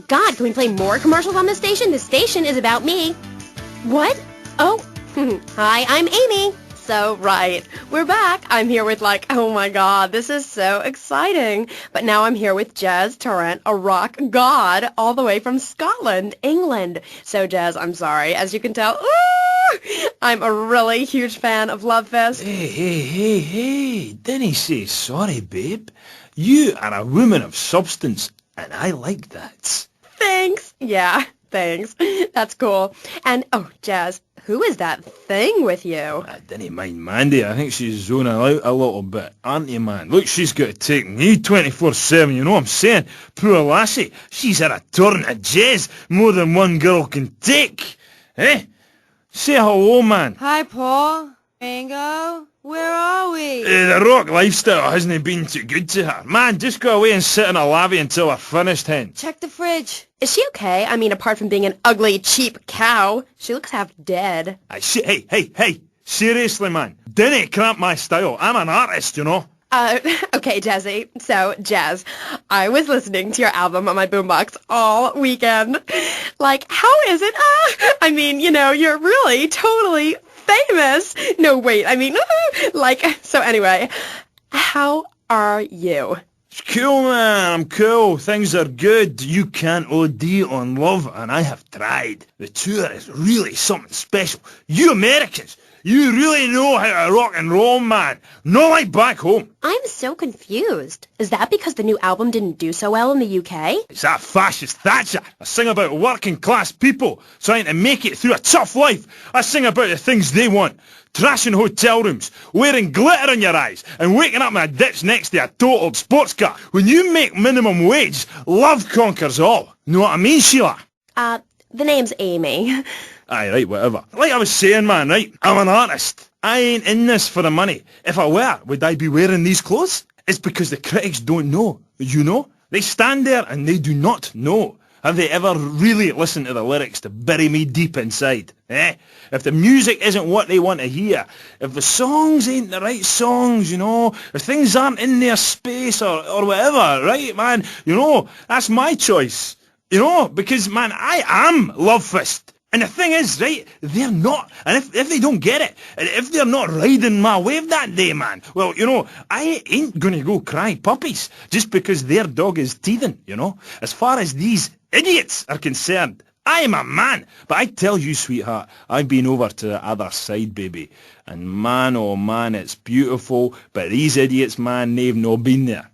God, can we play more commercials on this station? This station is about me. What? Oh, hi, I'm Amy. So, right, we're back. I'm here with oh my God, this is so exciting. But now I'm here with Jazz Torrent, a rock god, all the way from Scotland, England. So, Jazz, I'm sorry. As you can tell, I'm a really huge fan of Love Fest. Hey, didn't say sorry, babe. You are a woman of substance, and I like that. Thanks. Yeah, thanks. That's cool. And, Jazz, who is that thing with you? I didn't mind Mandy. I think she's zoning out a little bit, aren't you, man? Look, she's got to take me 24/7, you know what I'm saying? Poor lassie. She's had a torrent of jazz more than one girl can take. Eh? Say hello, man. Hi, Paul. Ringo. Where are we? The rock lifestyle hasn't been too good to her. Man, just go away and sit in a lavvy until we're finished, hen. Check the fridge. Is she okay? I mean, apart from being an ugly, cheap cow, she looks half dead. Hey. Seriously, man. Didn't cramp my style. I'm an artist, you know. Okay, Jazzy. So, Jazz, I was listening to your album on my boombox all weekend. How is it? I mean, you're really totally famous. No, wait, I mean, so anyway, how are you? It's cool, man. I'm cool. Things are good. You can't OD on love, and I have tried. The tour is really something special. You Americans, you really know how to rock and roll, man. Not like back home. I'm so confused. Is that because the new album didn't do so well in the UK? It's that fascist Thatcher. I sing about working class people trying to make it through a tough life. I sing about the things they want. Trashing hotel rooms, wearing glitter in your eyes, and waking up in a ditch next to a totaled sports car. When you make minimum wage, love conquers all. Know what I mean, Sheila? The name's Amy. Aye, right, whatever. Like I was saying, man, right? I'm an artist. I ain't in this for the money. If I were, would I be wearing these clothes? It's because the critics don't know. You know? They stand there and they do not know. Have they ever really listened to the lyrics to bury me deep inside? If the music isn't what they want to hear, if the songs ain't the right songs, if things aren't in their space or whatever, right, man, that's my choice. Because, man, I am Love Fist. And the thing is, right, they're not. And if they don't get it, if they're not riding my wave that day, man, well, I ain't gonna go cry puppies just because their dog is teething, As far as these idiots are concerned, I am a man. But I tell you, sweetheart, I've been over to the other side, baby. And man, oh man, it's beautiful. But these idiots, man, they've not been there.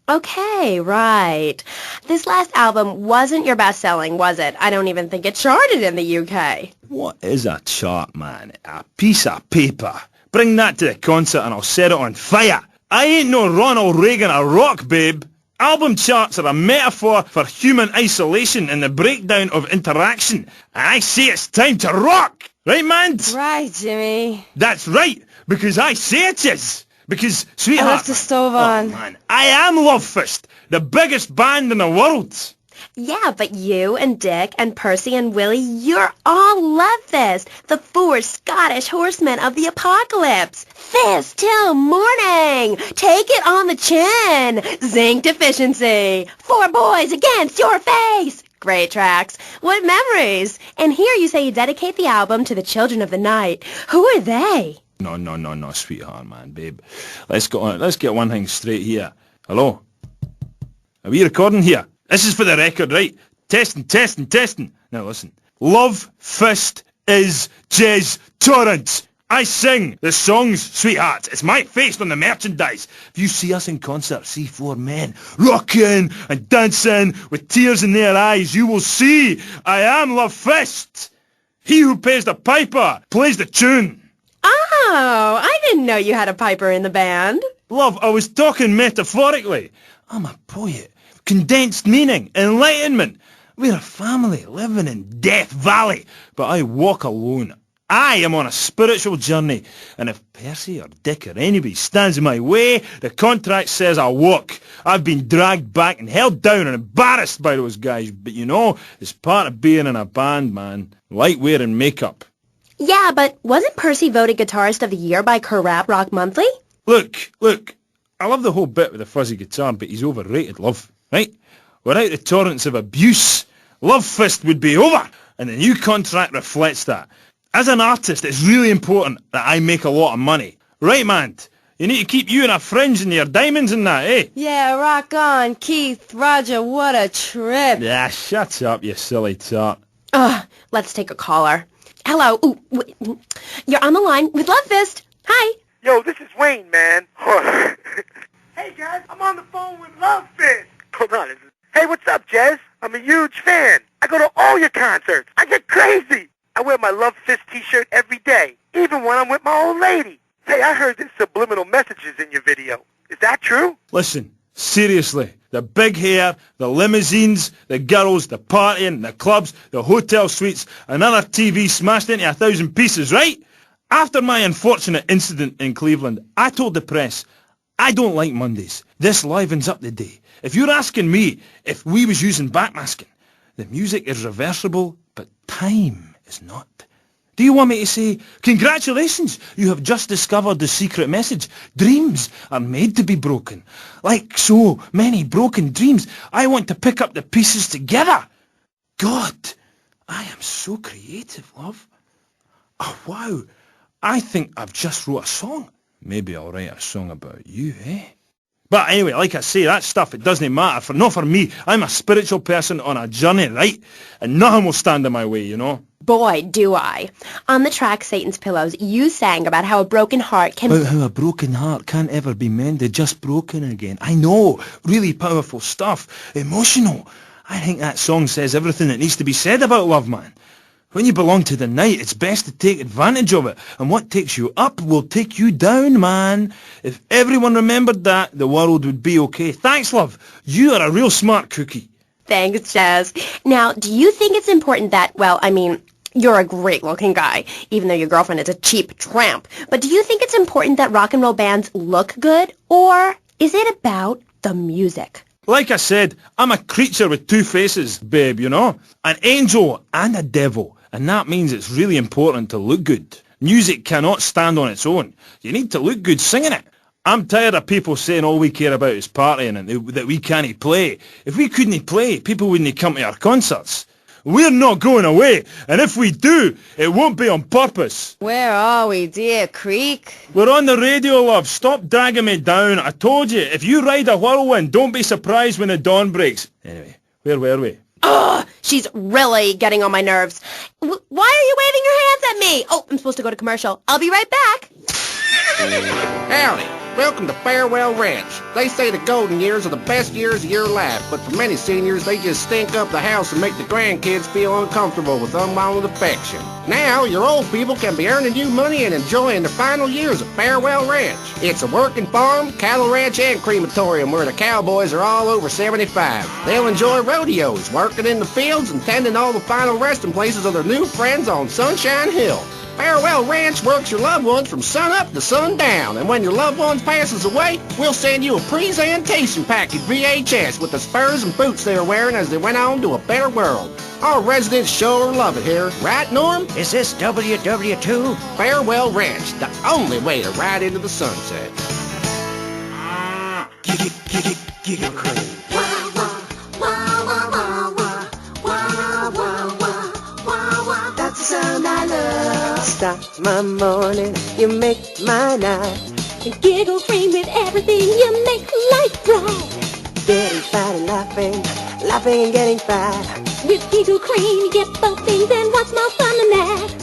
Okay, right. This last album wasn't your best-selling, was it? I don't even think it charted in the UK. What is a chart, man? A piece of paper. Bring that to the concert and I'll set it on fire. I ain't no Ronald Reagan or rock, babe. Album charts are a metaphor for human isolation and the breakdown of interaction. And I say it's time to rock. Right, man? Right, Jimmy. That's right, because I say it is. Because, sweetheart... I left the stove on. Oh, man, I am Love Fist, the biggest band in the world. Yeah, but you and Dick and Percy and Willie, you're all Love Fist, the 4 Scottish horsemen of the apocalypse. Fist till morning. Take it on the chin. Zinc deficiency. 4 boys against your face. Great tracks. What memories. And here you say you dedicate the album to the children of the night. Who are they? No, sweetheart, man, babe. Let's get one thing straight here. Hello? Are we recording here? This is for the record, right? Testing. Now listen. Love Fist is Jazz Torrent. I sing the songs, sweetheart. It's my face on the merchandise. If you see us in concert, see 4 men rocking and dancing with tears in their eyes, you will see I am Love Fist. He who pays the piper plays the tune. Oh, I didn't know you had a piper in the band. Love, I was talking metaphorically. I'm a poet. Condensed meaning, enlightenment. We're a family living in Death Valley, but I walk alone. I am on a spiritual journey, and if Percy or Dick or anybody stands in my way, the contract says I walk. I've been dragged back and held down and embarrassed by those guys, but it's part of being in a band, man. Like wearing makeup. Yeah, but wasn't Percy voted Guitarist of the Year by Rap Rock Monthly? Look, I love the whole bit with the fuzzy guitar, but he's overrated, love, right? Without the torrents of abuse, Love Fist would be over, and the new contract reflects that. As an artist, it's really important that I make a lot of money. Right, man? You need to keep you and our friends and your diamonds and that, eh? Yeah, rock on, Keith. Roger, what a trip. Yeah, shut up, you silly tart. Let's take a caller. Hello. Ooh, wait. You're on the line with Love Fist. Hi. Yo, this is Wayne, man. Hey, guys, I'm on the phone with Love Fist. Hold on. Hey, what's up, Jazz? I'm a huge fan. I go to all your concerts. I get crazy. I wear my Love Fist t-shirt every day, even when I'm with my old lady. Hey, I heard there's subliminal messages in your video. Is that true? Listen, seriously, the big hair, the limousines, the girls, the partying, the clubs, the hotel suites, another TV smashed into 1,000 pieces, right? After my unfortunate incident in Cleveland, I told the press, I don't like Mondays. This livens up the day. If you're asking me if we was using backmasking, the music is reversible, but time is not. Do you want me to say, congratulations, you have just discovered the secret message. Dreams are made to be broken. Like so many broken dreams, I want to pick up the pieces together. God, I am so creative, love. Oh, wow. I think I've just wrote a song. Maybe I'll write a song about you, eh? But anyway, like I say, that stuff, it doesn't matter. Not for me. I'm a spiritual person on a journey, right? And nothing will stand in my way, you know? Boy, do I. On the track Satan's Pillows, you sang about how a broken heart can... About how a broken heart can't ever be mended, just broken again. I know. Really powerful stuff. Emotional. I think that song says everything that needs to be said about love, man. When you belong to the night, it's best to take advantage of it. And what takes you up will take you down, man. If everyone remembered that, the world would be okay. Thanks, love. You are a real smart cookie. Thanks, Jazz. Now, do you think it's important that, well, I mean, you're a great-looking guy, even though your girlfriend is a cheap tramp. But do you think it's important that rock and roll bands look good? Or is it about the music? Like I said, I'm a creature with two faces, babe, you know? An angel and a devil. And that means it's really important to look good. Music cannot stand on its own. You need to look good singing it. I'm tired of people saying all we care about is partying and that we can't play. If we couldn't play, people wouldn't come to our concerts. We're not going away, and if we do, it won't be on purpose. Where are we, dear Creek? We're on the radio, love. Stop dragging me down. I told you, if you ride a whirlwind, don't be surprised when the dawn breaks. Anyway, where were we? Ugh, she's really getting on my nerves. Why are you waving your hands at me? Oh, I'm supposed to go to commercial. I'll be right back. Howdy. Welcome to Farewell Ranch. They say the golden years are the best years of your life, but for many seniors, they just stink up the house and make the grandkids feel uncomfortable with unwanted affection. Now, your old people can be earning you money and enjoying the final years of Farewell Ranch. It's a working farm, cattle ranch, and crematorium where the cowboys are all over 75. They'll enjoy rodeos, working in the fields, and tending all the final resting places of their new friends on Sunshine Hill. Farewell Ranch works your loved ones from sun up to sundown, and when your loved ones passes away, we'll send you a presentation package VHS with the spurs and boots they were wearing as they went on to a better world. Our residents sure love it here, right, Norm? Is this WW2? Farewell Ranch, the only way to ride into the sunset. Giggle Cream. That's the sound I love. Start my morning, you make my night. And Giggle Cream with everything, you make life bright. Getting fat and laughing, laughing and getting fat. With Giggle Cream, you get both things, and what's more fun than that?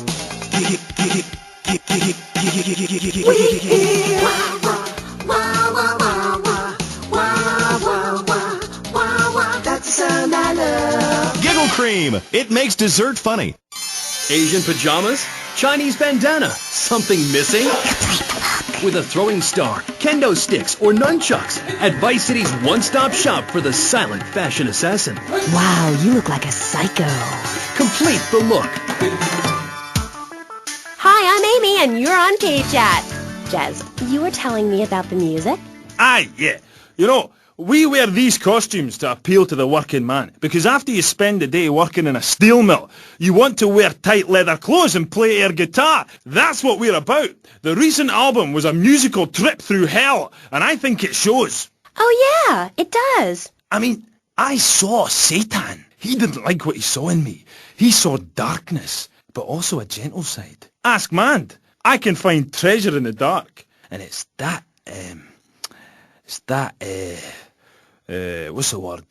That's the sound I love. Giggle Cream. It makes dessert funny. Asian pajamas? Chinese bandana? Something missing? With a throwing star, kendo sticks, or nunchucks at Vice City's one-stop shop for the silent fashion assassin. Wow, you look like a psycho. Complete the look. Hi, I'm Amy, and you're on K-Chat. Jazz, you were telling me about the music? Aye, yeah. You know, we wear these costumes to appeal to the working man, because after you spend the day working in a steel mill, you want to wear tight leather clothes and play air guitar. That's what we're about. The recent album was a musical trip through hell, and I think it shows. Oh, yeah, it does. I mean, I saw Satan. He didn't like what he saw in me. He saw darkness, but also a gentle side. Ask Mand. I can find treasure in the dark. And it's that, what's the word?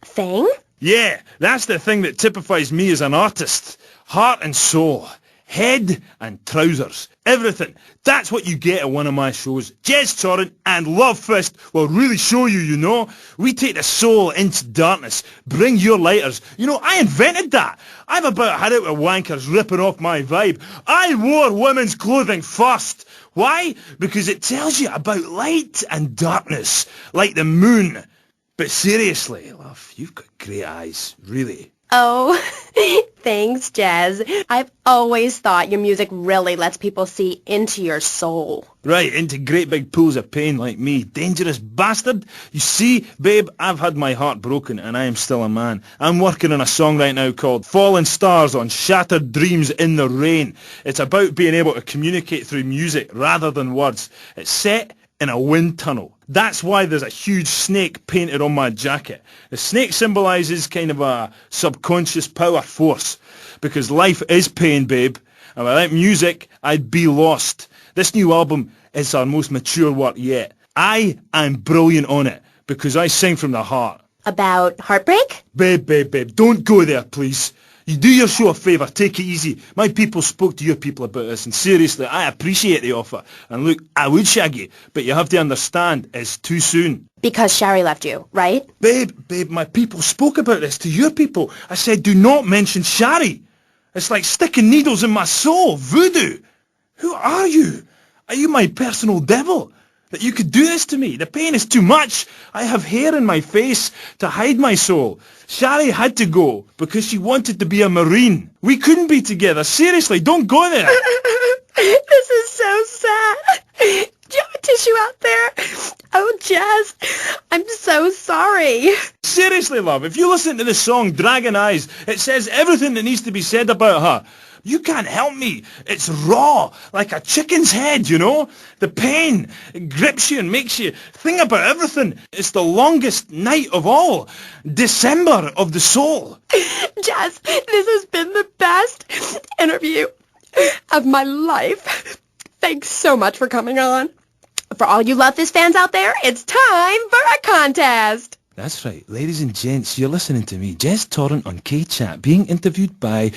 Thing? Yeah, that's the thing that typifies me as an artist. Heart and soul. Head and trousers. Everything. That's what you get at one of my shows. Jazz Torrent and Love Fist will really show you, you know. We take the soul into darkness. Bring your lighters. You know, I invented that. I've about had it with wankers ripping off my vibe. I wore women's clothing first. Why? Because it tells you about light and darkness. Like the moon. But seriously, love, you've got great eyes. Really. Oh, thanks, Jazz. I've always thought your music really lets people see into your soul. Right, into great big pools of pain like me. Dangerous bastard. You see, babe, I've had my heart broken and I am still a man. I'm working on a song right now called Fallen Stars on Shattered Dreams in the Rain. It's about being able to communicate through music rather than words. It's set in a wind tunnel. That's why there's a huge snake painted on my jacket. The snake symbolises kind of a subconscious power force. Because life is pain, babe. And without music, I'd be lost. This new album is our most mature work yet. I am brilliant on it. Because I sing from the heart. About heartbreak? Babe, don't go there, please. You do your show a favour, take it easy. My people spoke to your people about this, and seriously, I appreciate the offer. And look, I would shag you, but you have to understand, it's too soon. Because Sherry left you, right? Babe, my people spoke about this to your people. I said, do not mention Shari. It's like sticking needles in my soul, voodoo. Who are you? Are you my personal devil? That you could do this to me? The pain is too much. I have hair in my face to hide my soul. Shari had to go because she wanted to be a Marine. We couldn't be together. Seriously, don't go there. This is so sad. Do you have a tissue out there? Oh, Jazz, I'm so sorry. Seriously, love, if you listen to the song Dragon Eyes, it says everything that needs to be said about her. You can't help me. It's raw, like a chicken's head, you know? The pain, it grips you and makes you think about everything. It's the longest night of all. December of the soul. Jazz, this has been the best interview of my life. Thanks so much for coming on. For all you Love Fist fans out there, it's time for a contest. That's right. Ladies and gents, you're listening to me, Jazz Torrent on K-Chat, being interviewed by...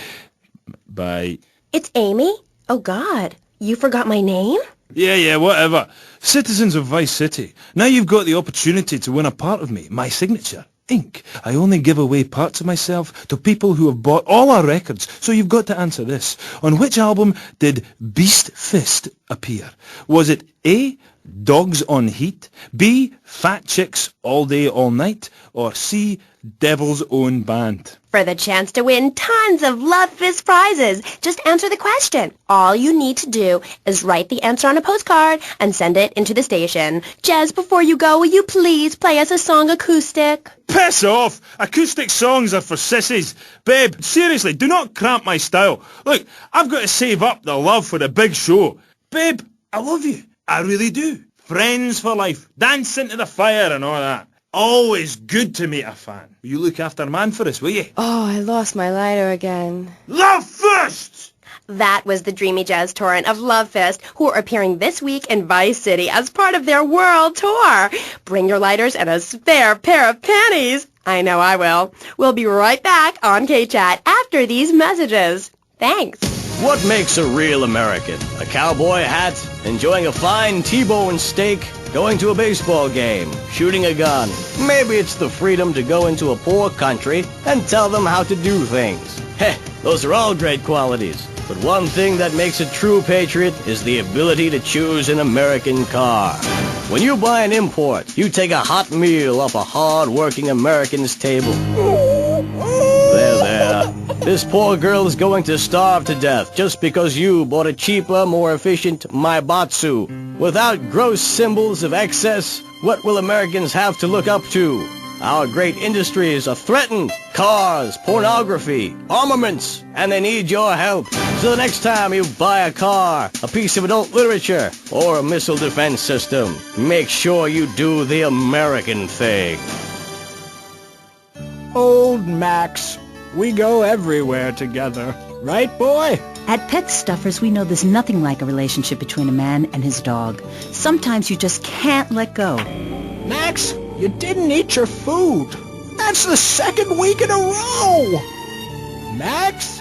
It's Amy? Oh, God. You forgot my name? Yeah, whatever. Citizens of Vice City. Now you've got the opportunity to win a part of me, my signature, ink. I only give away parts of myself to people who have bought all our records, so you've got to answer this. On which album did Beast Fist appear? Was it A, Dogs on Heat, B, Fat Chicks All Day All Night, or C, Devil's Own Band? For the chance to win tons of Love Fist prizes, just answer the question. All you need to do is write the answer on a postcard and send it into the station. Jazz, before you go, will you please play us a song acoustic? Piss off! Acoustic songs are for sissies. Babe, seriously, do not cramp my style. Look, I've got to save up the love for the big show. Babe, I love you. I really do. Friends for life. Dance into the fire and all that. Always good to meet a fan. Will you look after man for us, will you? Oh, I lost my lighter again. Love Fist! That was the dreamy Jazz Torrent of Love Fist, who are appearing this week in Vice City as part of their world tour. Bring your lighters and a spare pair of panties. I know I will. We'll be right back on K-Chat after these messages. Thanks. What makes a real American? A cowboy hat, enjoying a fine T-bone steak, going to a baseball game, shooting a gun. Maybe it's the freedom to go into a poor country and tell them how to do things. Heh, those are all great qualities. But one thing that makes a true patriot is the ability to choose an American car. When you buy an import, you take a hot meal off a hard-working American's table. There. This poor girl is going to starve to death just because you bought a cheaper, more efficient Maibatsu. Without gross symbols of excess, what will Americans have to look up to? Our great industries are threatened. Cars, pornography, armaments, and they need your help. So the next time you buy a car, a piece of adult literature, or a missile defense system, make sure you do the American thing. Old Max. We go everywhere together. Right, boy? At Pet Stuffers, we know there's nothing like a relationship between a man and his dog. Sometimes you just can't let go. Max, you didn't eat your food. That's the second week in a row. Max?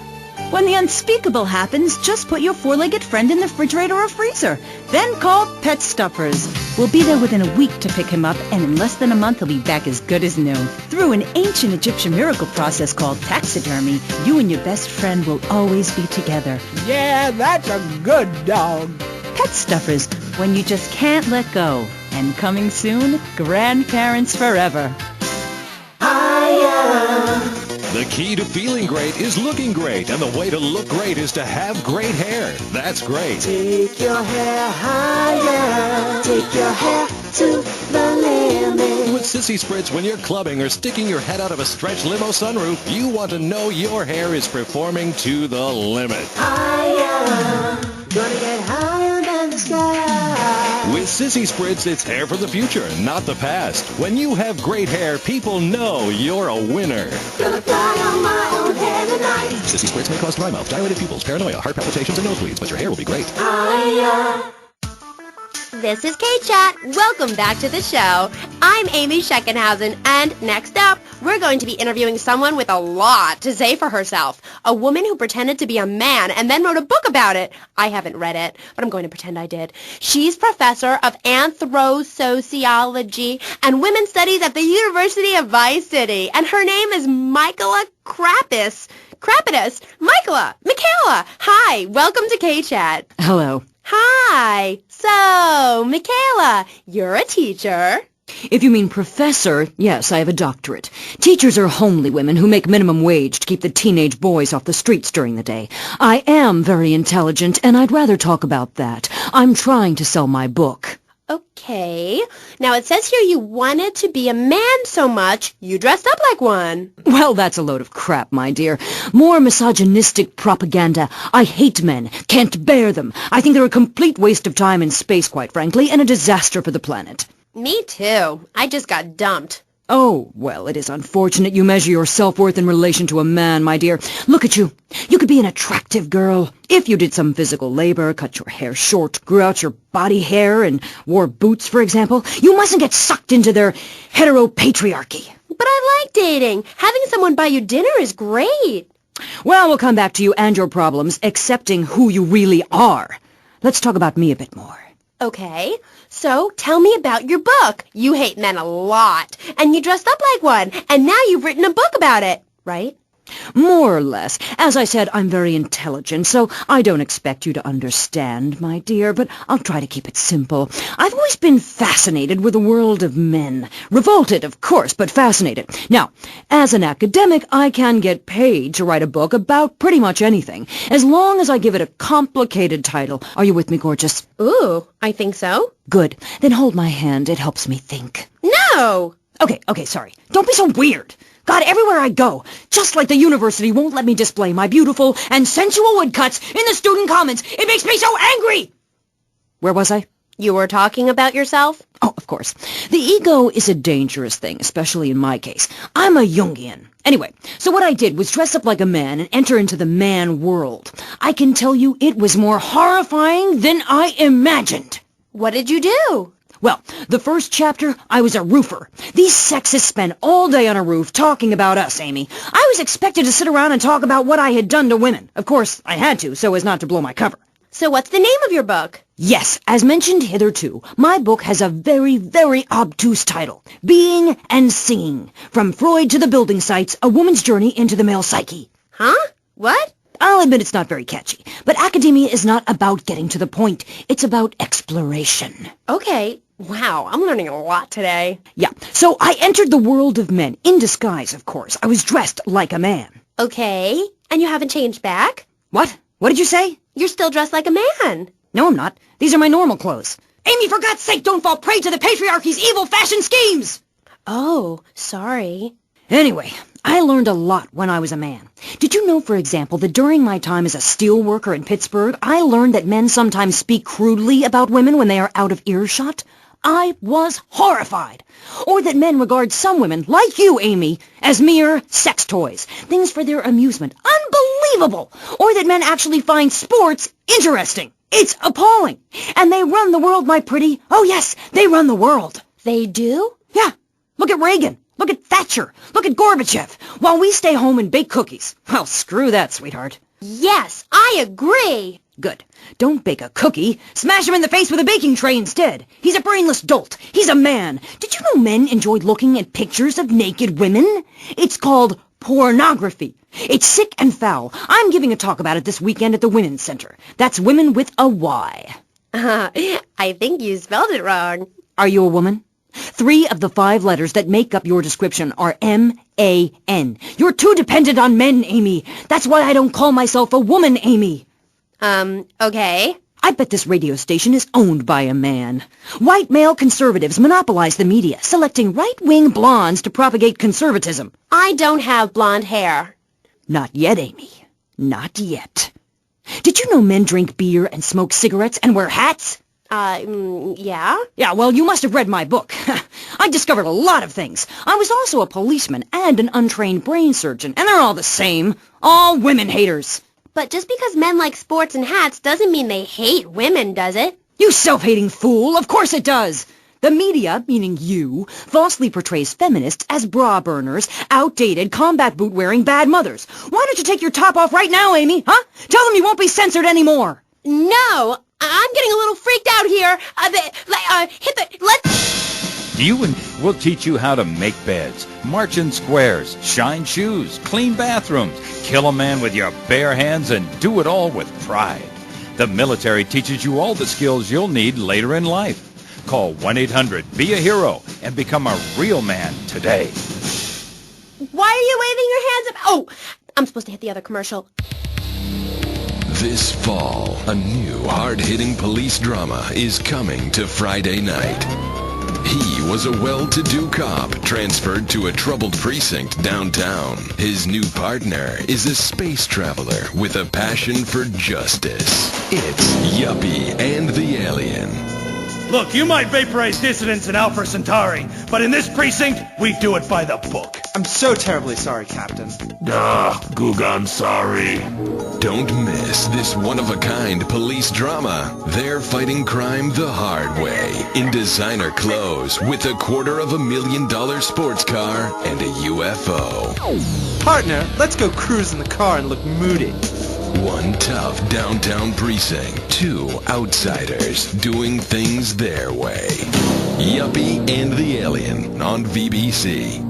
When the unspeakable happens, just put your four-legged friend in the refrigerator or freezer. Then call Pet Stuffers. We'll be there within a week to pick him up, and in less than a month he'll be back as good as new. Through an ancient Egyptian miracle process called taxidermy, you and your best friend will always be together. Yeah, that's a good dog. Pet Stuffers, when you just can't let go. And coming soon, grandparents forever. The key to feeling great is looking great, and the way to look great is to have great hair. That's great. Take your hair higher. Take your hair to the limit. With Sissy Spritz, when you're clubbing or sticking your head out of a stretch limo sunroof, you want to know your hair is performing to the limit. Higher. Gonna get higher than the sky. With Sissy Spritz, it's hair from the future, not the past. When you have great hair, people know you're a winner. Gonna fly on my own hair tonight. Sissy Spritz may cause dry mouth, dilated pupils, paranoia, heart palpitations, and nosebleeds, but your hair will be great. Higher. This is K-Chat. Welcome back to the show. I'm Amy Scheckenhausen, and next up, we're going to be interviewing someone with a lot to say for herself. A woman who pretended to be a man and then wrote a book about it. I haven't read it, but I'm going to pretend I did. She's professor of anthro-sociology and women's studies at the University of Vice City, and her name is Michaela Craprass. Michaela! Hi, welcome to K-Chat. Hello. Hi. So, Michaela, you're a teacher. If you mean professor, yes, I have a doctorate. Teachers are homely women who make minimum wage to keep the teenage boys off the streets during the day. I am very intelligent, and I'd rather talk about that. I'm trying to sell my book. Okay. Now, it says here you wanted to be a man so much, you dressed up like one. Well, that's a load of crap, my dear. More misogynistic propaganda. I hate men. Can't bear them. I think they're a complete waste of time and space, quite frankly, and a disaster for the planet. Me too. I just got dumped. Oh, well, it is unfortunate you measure your self-worth in relation to a man, my dear. Look at you. You could be an attractive girl. If you did some physical labor, cut your hair short, grew out your body hair, and wore boots, for example, you mustn't get sucked into their heteropatriarchy. But I like dating. Having someone buy you dinner is great. Well, we'll come back to you and your problems, accepting who you really are. Let's talk about me a bit more. Okay, so tell me about your book. You hate men a lot, and you dressed up like one, and now you've written a book about it, right? More or less. As I said, I'm very intelligent, so I don't expect you to understand, my dear, but I'll try to keep it simple. I've always been fascinated with the world of men. Revolted, of course, but fascinated. Now, as an academic, I can get paid to write a book about pretty much anything, as long as I give it a complicated title. Are you with me, gorgeous? Ooh, I think so. Good. Then hold my hand. It helps me think. No! Okay, sorry. Don't be so weird. God, everywhere I go, just like the university won't let me display my beautiful and sensual woodcuts in the student commons. It makes me so angry! Where was I? You were talking about yourself? Oh, of course. The ego is a dangerous thing, especially in my case. I'm a Jungian. Anyway, so what I did was dress up like a man and enter into the man world. I can tell you it was more horrifying than I imagined. What did you do? Well, the first chapter, I was a roofer. These sexists spend all day on a roof talking about us, Amy. I was expected to sit around and talk about what I had done to women. Of course, I had to, so as not to blow my cover. So what's the name of your book? Yes, as mentioned hitherto, my book has a very, very obtuse title. Being and Singing. From Freud to the building sites, a woman's journey into the male psyche. Huh? What? I'll admit it's not very catchy, but academia is not about getting to the point. It's about exploration. Okay. Wow, I'm learning a lot today. Yeah, so I entered the world of men, in disguise, of course. I was dressed like a man. Okay, and you haven't changed back? What? What did you say? You're still dressed like a man. No, I'm not. These are my normal clothes. Amy, for God's sake, don't fall prey to the patriarchy's evil fashion schemes! Oh, sorry. Anyway, I learned a lot when I was a man. Did you know, for example, that during my time as a steel worker in Pittsburgh, I learned that men sometimes speak crudely about women when they are out of earshot? I was horrified. Or that men regard some women, like you, Amy, as mere sex toys, things for their amusement. Unbelievable! Or that men actually find sports interesting. It's appalling. And they run the world, my pretty. Oh, yes, they run the world. They do? Yeah. Look at Reagan. Look at Thatcher. Look at Gorbachev. While we stay home and bake cookies. Well, screw that, sweetheart. Yes, I agree. Good. Don't bake a cookie. Smash him in the face with a baking tray instead. He's a brainless dolt. He's a man. Did you know men enjoyed looking at pictures of naked women? It's called pornography. It's sick and foul. I'm giving a talk about it this weekend at the Women's Center. That's women with a Y. I think you spelled it wrong. Are you a woman? 3 of the 5 letters that make up your description are M-A-N. You're too dependent on men, Amy. That's why I don't call myself a woman, Amy. Okay. I bet this radio station is owned by a man. White male conservatives monopolize the media, selecting right-wing blondes to propagate conservatism. I don't have blonde hair. Not yet, Amy. Not yet. Did you know men drink beer and smoke cigarettes and wear hats? Yeah? Yeah, well, you must have read my book. I discovered a lot of things. I was also a policeman and an untrained brain surgeon, and they're all the same. All women haters. But just because men like sports and hats doesn't mean they hate women, does it? You self-hating fool! Of course it does! The media, meaning you, falsely portrays feminists as bra burners, outdated, combat boot-wearing bad mothers. Why don't you take your top off right now, Amy, huh? Tell them you won't be censored anymore. No! I'm getting a little freaked out here. We'll teach you how to make beds, march in squares, shine shoes, clean bathrooms, kill a man with your bare hands, and do it all with pride. The military teaches you all the skills you'll need later in life. Call 1-800-BE-A-HERO and become a real man today. Why are you waving your hands up? Oh, I'm supposed to hit the other commercial. This fall, a new hard-hitting police drama is coming to Friday night. He was a well-to-do cop transferred to a troubled precinct downtown. His new partner is a space traveler with a passion for justice. It's Yuppie and the Alien. Look, you might vaporize dissidents in Alpha Centauri, but in this precinct, we do it by the book. I'm so terribly sorry, Captain. Gugan sorry. Don't miss this one-of-a-kind police drama. They're fighting crime the hard way, in designer clothes, with $250,000 sports car and a UFO. Partner, let's go cruise in the car and look moody. One tough downtown precinct, 2 outsiders doing things their way. Yuppie and the Alien on VBC.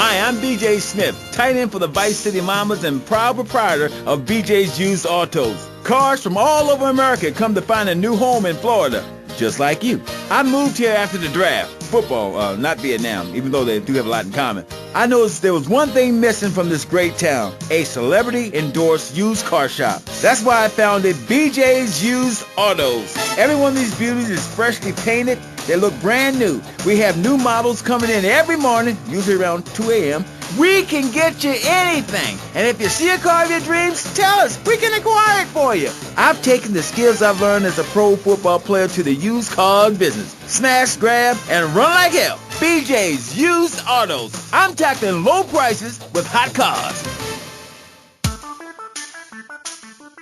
Hi, I'm BJ Smith, tight end for the Vice City Mamas and proud proprietor of BJ's Used Autos. Cars from all over America come to find a new home in Florida, just like you. I moved here after the draft. Football, not Vietnam, even though they do have a lot in common. I noticed there was one thing missing from this great town, a celebrity-endorsed used car shop. That's why I founded BJ's Used Autos. Every one of these beauties is freshly painted. They look brand new. We have new models coming in every morning, usually around 2 a.m. We can get you anything. And if you see a car of your dreams, tell us. We can acquire it for you. I've taken the skills I've learned as a pro football player to the used car business. Smash, grab, and run like hell. BJ's Used Autos. I'm tackling low prices with hot cars.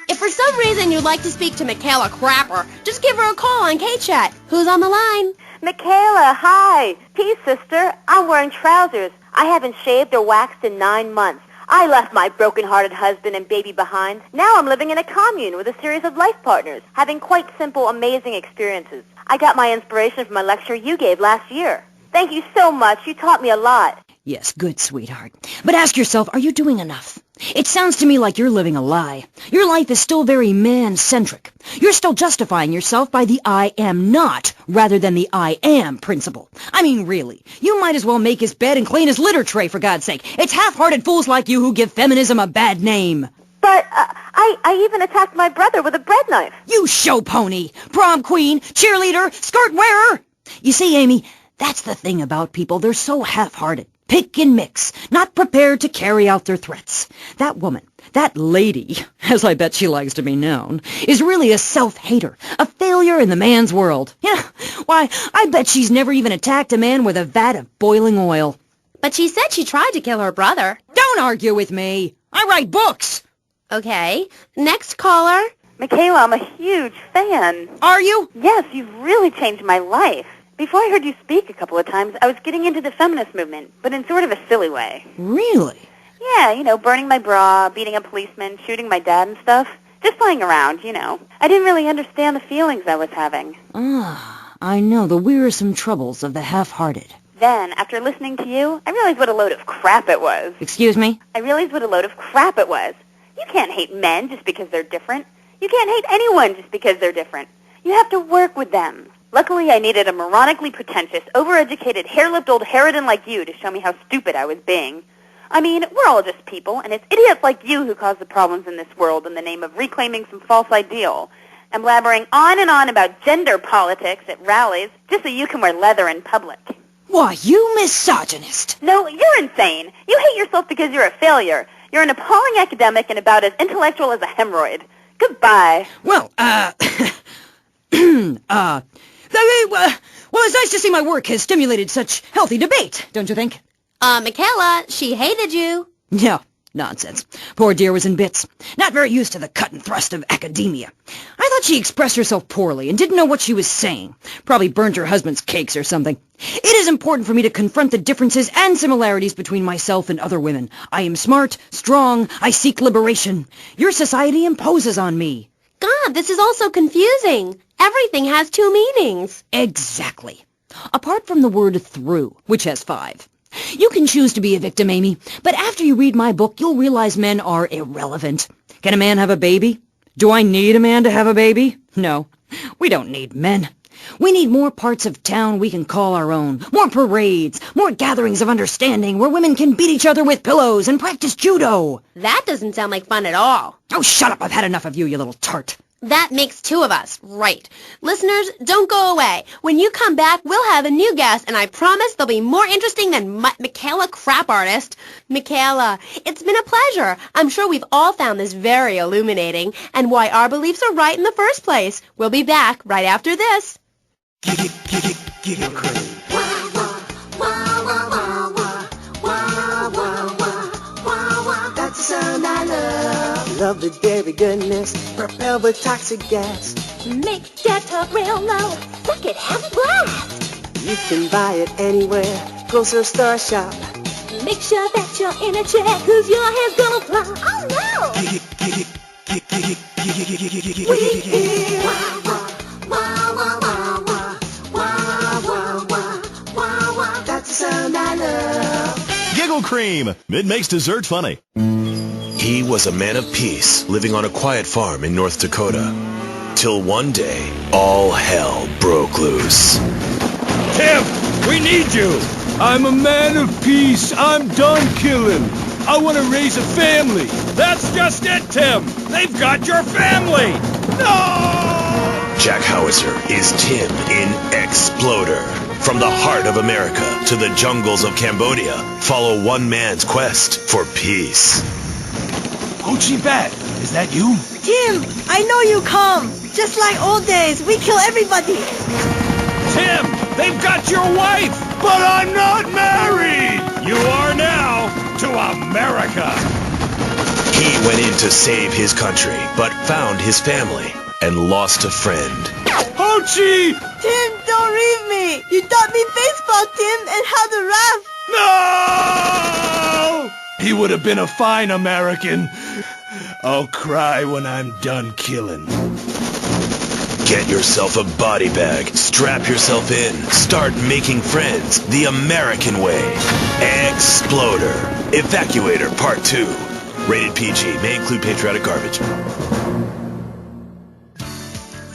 If for some reason you'd like to speak to Michaela Craprass, just give her a call on K-Chat. Who's on the line? Michaela, hi. Peace, sister. I'm wearing trousers. I haven't shaved or waxed in 9 months. I left my broken-hearted husband and baby behind. Now I'm living in a commune with a series of life partners, having quite simple, amazing experiences. I got my inspiration from a lecture you gave last year. Thank you so much. You taught me a lot. Yes, good, sweetheart. But ask yourself, are you doing enough? It sounds to me like you're living a lie. Your life is still very man-centric. You're still justifying yourself by the I am not, rather than the I am principle. I mean, really, you might as well make his bed and clean his litter tray, for God's sake. It's half-hearted fools like you who give feminism a bad name. But I even attacked my brother with a bread knife. You show pony, prom queen, cheerleader, skirt wearer. You see, Amy, that's the thing about people. They're so half-hearted. Pick and mix, not prepared to carry out their threats. That woman, that lady, as I bet she likes to be known, is really a self-hater, a failure in the man's world. Yeah, why, I bet she's never even attacked a man with a vat of boiling oil. But she said she tried to kill her brother. Don't argue with me. I write books. Okay, next caller. Michaela, I'm a huge fan. Are you? Yes, you've really changed my life. Before I heard you speak a couple of times, I was getting into the feminist movement, but in sort of a silly way. Really? Yeah, burning my bra, beating a policeman, shooting my dad and stuff. Just playing around, I didn't really understand the feelings I was having. I know, the wearisome troubles of the half-hearted. Then, after listening to you, I realized what a load of crap it was. Excuse me? I realized what a load of crap it was. You can't hate men just because they're different. You can't hate anyone just because they're different. You have to work with them. Luckily, I needed a moronically pretentious, overeducated, hair-lipped old harridan like you to show me how stupid I was being. I mean, we're all just people, and it's idiots like you who cause the problems in this world in the name of reclaiming some false ideal, and blabbering on and on about gender politics at rallies just so you can wear leather in public. Why, you misogynist! No, you're insane. You hate yourself because you're a failure. You're an appalling academic and about as intellectual as a hemorrhoid. Goodbye. Well, well, it's nice to see my work has stimulated such healthy debate, don't you think? Michaela, she hated you. No, nonsense. Poor dear was in bits. Not very used to the cut and thrust of academia. I thought she expressed herself poorly and didn't know what she was saying. Probably burnt her husband's cakes or something. It is important for me to confront the differences and similarities between myself and other women. I am smart, strong, I seek liberation. Your society imposes on me. God, this is all so confusing. Everything has two meanings. Exactly. Apart from the word through, which has 5. You can choose to be a victim, Amy, but after you read my book, you'll realize men are irrelevant. Can a man have a baby? Do I need a man to have a baby? No, we don't need men. We need more parts of town we can call our own, more parades, more gatherings of understanding where women can beat each other with pillows and practice judo. That doesn't sound like fun at all. Oh, shut up. I've had enough of you, you little tart. That makes 2 of us, right. Listeners, don't go away. When you come back, we'll have a new guest, and I promise they'll be more interesting than Michaela Craprass. Michaela, it's been a pleasure. I'm sure we've all found this very illuminating, and why our beliefs are right in the first place. We'll be back right after this. Giggle Cream. That's the sound I love. Love the dairy goodness, propelled with toxic gas. Make that talk real low. Suck it, have a blast. You can buy it anywhere, grocery store shop. Make sure that you're in a chair, 'cause your hair's gonna fly. Oh no! We hear that's the sound I love. Giggle Cream. It makes dessert funny. He was a man of peace, living on a quiet farm in North Dakota. Till one day, all hell broke loose. Tim, we need you. I'm a man of peace. I'm done killing. I want to raise a family. That's just it, Tim. They've got your family. No! Jack Howitzer is Tim in Exploder. From the heart of America to the jungles of Cambodia, follow one man's quest for peace. Gucci Bat, is that you? Tim, I know you come. Just like old days, we kill everybody. Tim, they've got your wife, but I'm not married. You are now to America. He went in to save his country, but found his family and lost a friend. Ho Chi! Tim, don't leave me. You taught me baseball, Tim, and how to rap. No! He would have been a fine American. I'll cry when I'm done killing. Get yourself a body bag, strap yourself in, start making friends the American way. Exploder. Evacuator Part 2. Rated PG. May include patriotic garbage.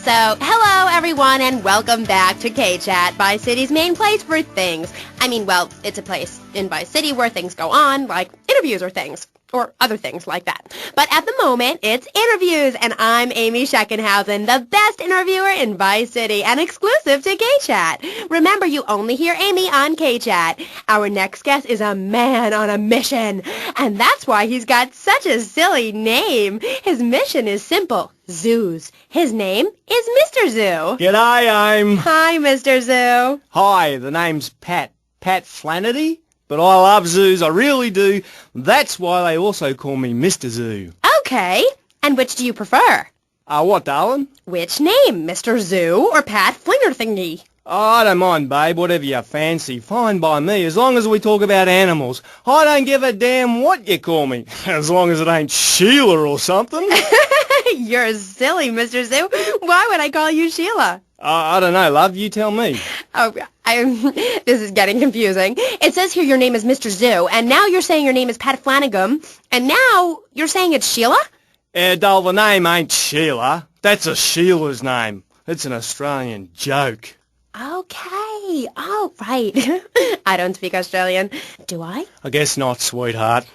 So, hello everyone and welcome back to K-Chat, Vice City's main place for things. I mean, well, it's a place in Vice City where things go on, like interviews or things. or other things like that. But at the moment, it's interviews, and I'm Amy Scheckenhausen, the best interviewer in Vice City and exclusive to K-Chat. Remember, you only hear Amy on K-Chat. Our next guest is a man on a mission, and that's why he's got such a silly name. His mission is simple. Zoos. His name is Mr. Zoo. G'day, Hi, Mr. Zoo. Hi, the name's Pat Flannery, but I love zoos, I really do. That's why they also call me Mr. Zoo. Okay. And which do you prefer? What, darling? Which name, Mr. Zoo or Pat Flinger Thingy? Oh, I don't mind, babe, whatever you fancy. Fine by me, as long as we talk about animals. I don't give a damn what you call me, as long as it ain't Sheila or something. You're silly, Mr. Zoo. Why would I call you Sheila? I don't know, love. You tell me. Oh, this is getting confusing. It says here your name is Mr. Zoo, and now you're saying your name is Pat Flanagan, and now you're saying it's Sheila? Doll, the name ain't Sheila. That's a Sheila's name. It's an Australian joke. Okay. Oh, right. I don't speak Australian. Do I? I guess not, sweetheart.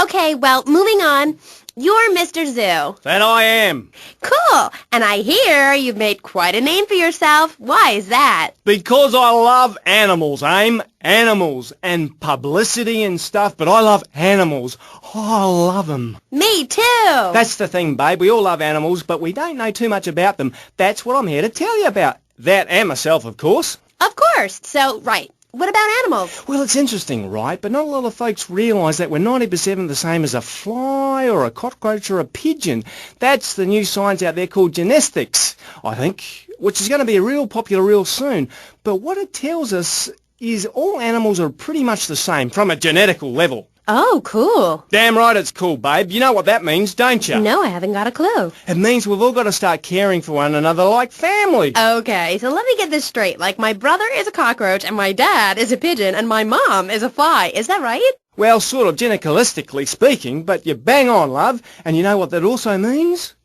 Okay, well, moving on. You're Mr. Zoo. That I am. Cool. And I hear you've made quite a name for yourself. Why is that? Because I love animals, Aim. Animals and publicity and stuff, but I love animals. Oh, I love them. Me too. That's the thing, babe. We all love animals, but we don't know too much about them. That's what I'm here to tell you about. That and myself, of course. Of course. So, right. What about animals? Well, it's interesting, right? But not a lot of folks realise that we're 90% the same as a fly or a cockroach or a pigeon. That's the new science out there called genetics, I think, which is going to be real popular real soon. But what it tells us is all animals are pretty much the same from a genetical level. Oh, cool. Damn right it's cool, babe. You know what that means, don't you? No, I haven't got a clue. It means we've all got to start caring for one another like family. Okay, so let me get this straight. Like, my brother is a cockroach, and my dad is a pigeon, and my mom is a fly. Is that right? Well, sort of genetically speaking, but you're bang on, love. And you know what that also means?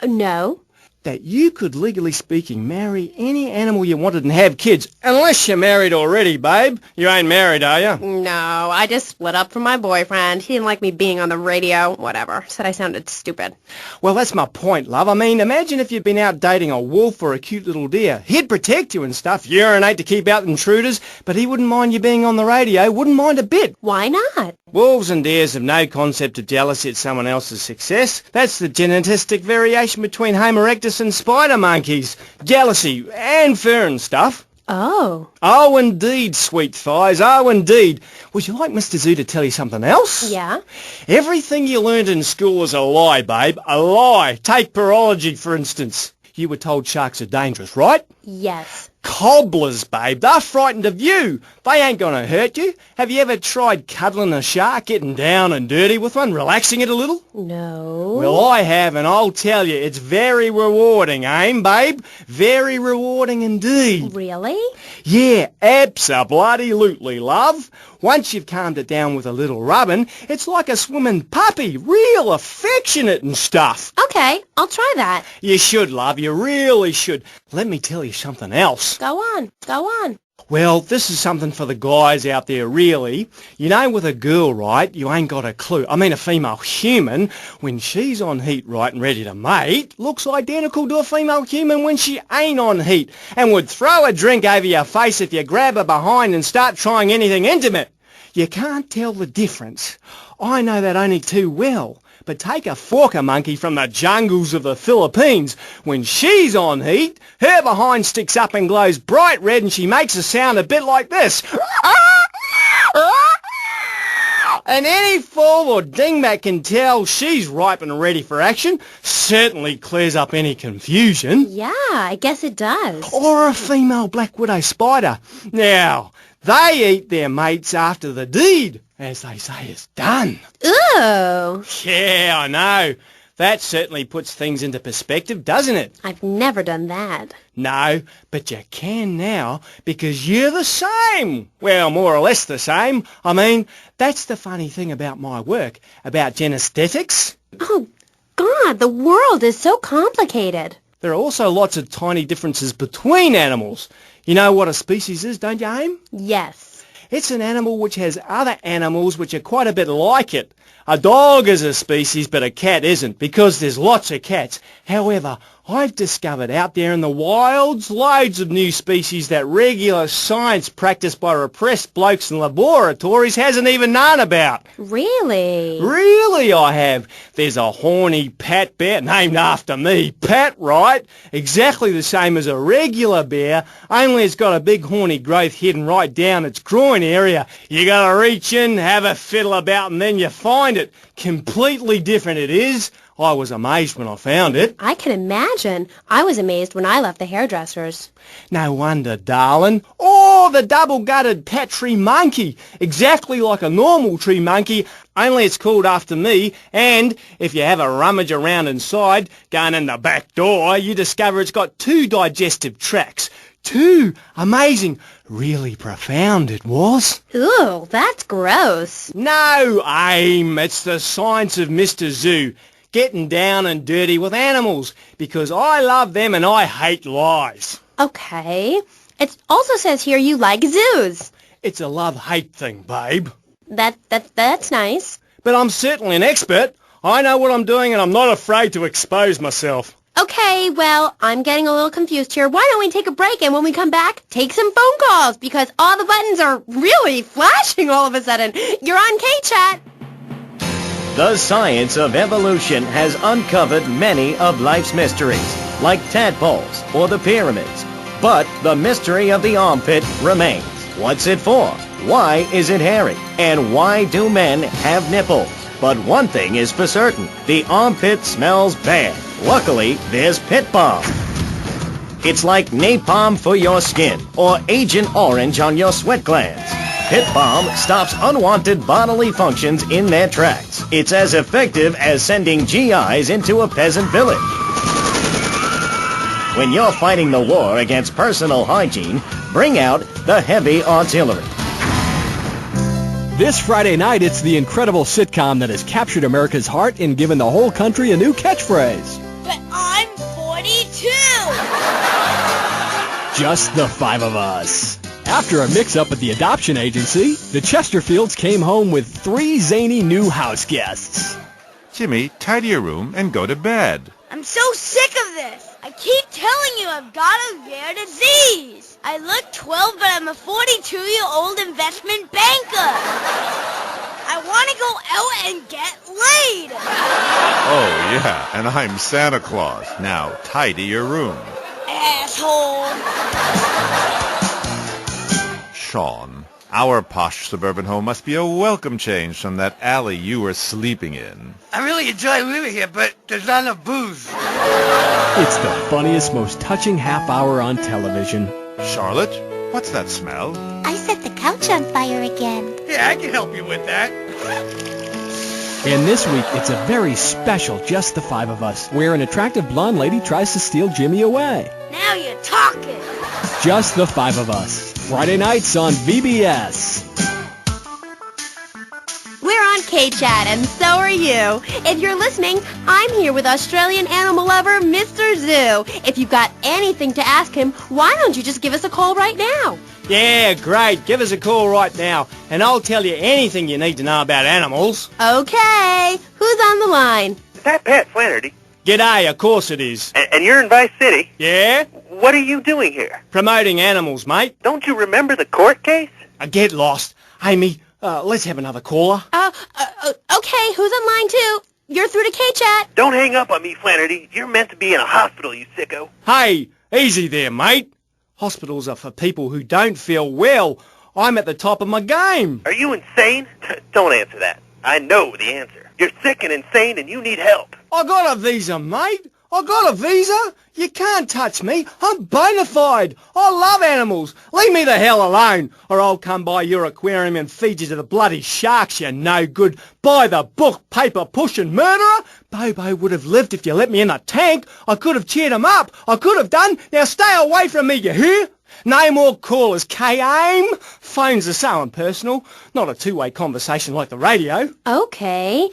No. That you could, legally speaking, marry any animal you wanted and have kids. Unless you're married already, babe. You ain't married, are you? No, I just split up from my boyfriend. He didn't like me being on the radio. Whatever. Said I sounded stupid. Well, that's my point, love. I mean, imagine if you'd been out dating a wolf or a cute little deer. He'd protect you and stuff, urinate to keep out intruders, but he wouldn't mind you being on the radio. Wouldn't mind a bit. Why not? Wolves and deers have no concept of jealousy at someone else's success. That's the genetic variation between Homo erectus and spider monkeys. Jealousy and fur and stuff. Oh. Oh, indeed, sweet thighs. Oh, indeed. Would you like Mr. Zoo to tell you something else? Yeah? Everything you learned in school is a lie, babe. A lie. Take parology, for instance. You were told sharks are dangerous, right? Yes. Cobblers, babe. They're frightened of you. They ain't gonna hurt you. Have you ever tried cuddling a shark, getting down and dirty with one, relaxing it a little? No. Well, I have, and I'll tell you, it's very rewarding, babe? Very rewarding indeed. Really? Yeah, abso-bloody-lutely, love. Once you've calmed it down with a little rubbing, it's like a swimming puppy, real affectionate and stuff. Okay, I'll try that. You should, love, you really should. Let me tell you something else. Go on, go on. Well, this is something for the guys out there, really. You know, with a girl, right, you ain't got a clue. I mean, a female human, when she's on heat, right, and ready to mate, looks identical to a female human when she ain't on heat, and would throw a drink over your face if you grab her behind and start trying anything intimate. You can't tell the difference. I know that only too well. But take a forker monkey from the jungles of the Philippines. When she's on heat, her behind sticks up and glows bright red and she makes a sound a bit like this. And any fool or dingbat can tell she's ripe and ready for action. Certainly clears up any confusion. Yeah, I guess it does. Or a female black widow spider. Now, they eat their mates after the deed, as they say is done. Ooh. Yeah, I know. That certainly puts things into perspective, doesn't it? I've never done that. No, but you can now, because you're the same. Well, more or less the same. I mean, that's the funny thing about my work, about genesthetics. Oh, God, the world is so complicated. There are also lots of tiny differences between animals. You know what a species is, don't you, Aim? Yes. It's an animal which has other animals which are quite a bit like it. A dog is a species, but a cat isn't, because there's lots of cats. However, I've discovered out there in the wilds loads of new species that regular science practiced by repressed blokes in laboratories hasn't even known about. Really? Really, I have. There's a horny pat bear, named after me, Pat, right? Exactly the same as a regular bear, only it's got a big horny growth hidden right down its groin area. You gotta reach in, have a fiddle about, and then you find it. Completely different it is. I was amazed when I found it. I can imagine. I was amazed when I left the hairdresser's. No wonder, darling. Oh, the double-gutted pat tree monkey. Exactly like a normal tree monkey, only it's called after me. And if you have a rummage around inside, going in the back door, you discover it's got 2 digestive tracts. 2. Amazing. Really profound it was. Ooh, that's gross. No, Aim. It's the science of Mr. Zoo. Getting down and dirty with animals, because I love them and I hate lies. Okay. It also says here you like zoos. It's a love-hate thing, babe. That's nice. But I'm certainly an expert. I know what I'm doing and I'm not afraid to expose myself. Okay, well, I'm getting a little confused here. Why don't we take a break, and when we come back, take some phone calls, because all the buttons are really flashing all of a sudden. You're on K-Chat. The science of evolution has uncovered many of life's mysteries, like tadpoles or the pyramids. But the mystery of the armpit remains. What's it for? Why is it hairy? And why do men have nipples? But one thing is for certain, the armpit smells bad. Luckily, there's Pit Balm. It's like napalm for your skin, or Agent Orange on your sweat glands. Pit Balm stops unwanted bodily functions in their tracks. It's as effective as sending GIs into a peasant village. When you're fighting the war against personal hygiene, bring out the heavy artillery. This Friday night, it's the incredible sitcom that has captured America's heart and given the whole country a new catchphrase. But I'm 42! Just the 5 of us. After a mix-up at the adoption agency, the Chesterfields came home with 3 zany new house guests. Jimmy, tidy your room and go to bed. I'm so sick of this. I keep telling you I've got a rare disease. I look 12, but I'm a 42-year-old investment banker. I want to go out and get laid. Oh, yeah, and I'm Santa Claus. Now, tidy your room. Asshole. Sean, our posh suburban home must be a welcome change from that alley you were sleeping in. I really enjoy living here, but there's not enough booze. It's the funniest, most touching half hour on television. Charlotte, what's that smell? I set the couch on fire again. Yeah, I can help you with that. And this week, it's a very special Just the 5 of Us, where an attractive blonde lady tries to steal Jimmy away. Now you're talking. Just the 5 of Us. Friday nights on VBS. We're on K-Chat, and so are you. If you're listening, I'm here with Australian animal lover, Mr. Zoo. If you've got anything to ask him, why don't you just give us a call right now? Yeah, great. Give us a call right now, and I'll tell you anything you need to know about animals. Okay. Who's on the line? Is that Pat Flannery? G'day, of course it is. And you're in Vice City? Yeah? What are you doing here? Promoting animals, mate. Don't you remember the court case? I get lost. Amy, let's have another caller. Okay, who's on line 2? You're through to K-Chat. Don't hang up on me, Flannery. You're meant to be in a hospital, you sicko. Hey, easy there, mate. Hospitals are for people who don't feel well. I'm at the top of my game. Are you insane? Don't answer that. I know the answer. You're sick and insane and you need help. I got a visa, mate. I got a visa. You can't touch me. I'm bona fide. I love animals. Leave me the hell alone, or I'll come by your aquarium and feed you to the bloody sharks, you no good, by the book, paper pushing murderer. Bobo would have lived if you let me in a tank. I could have cheered him up. I could have done. Now stay away from me, you hear? No more callers, K-Aim. Phones are so impersonal. Not a two-way conversation like the radio. Okay.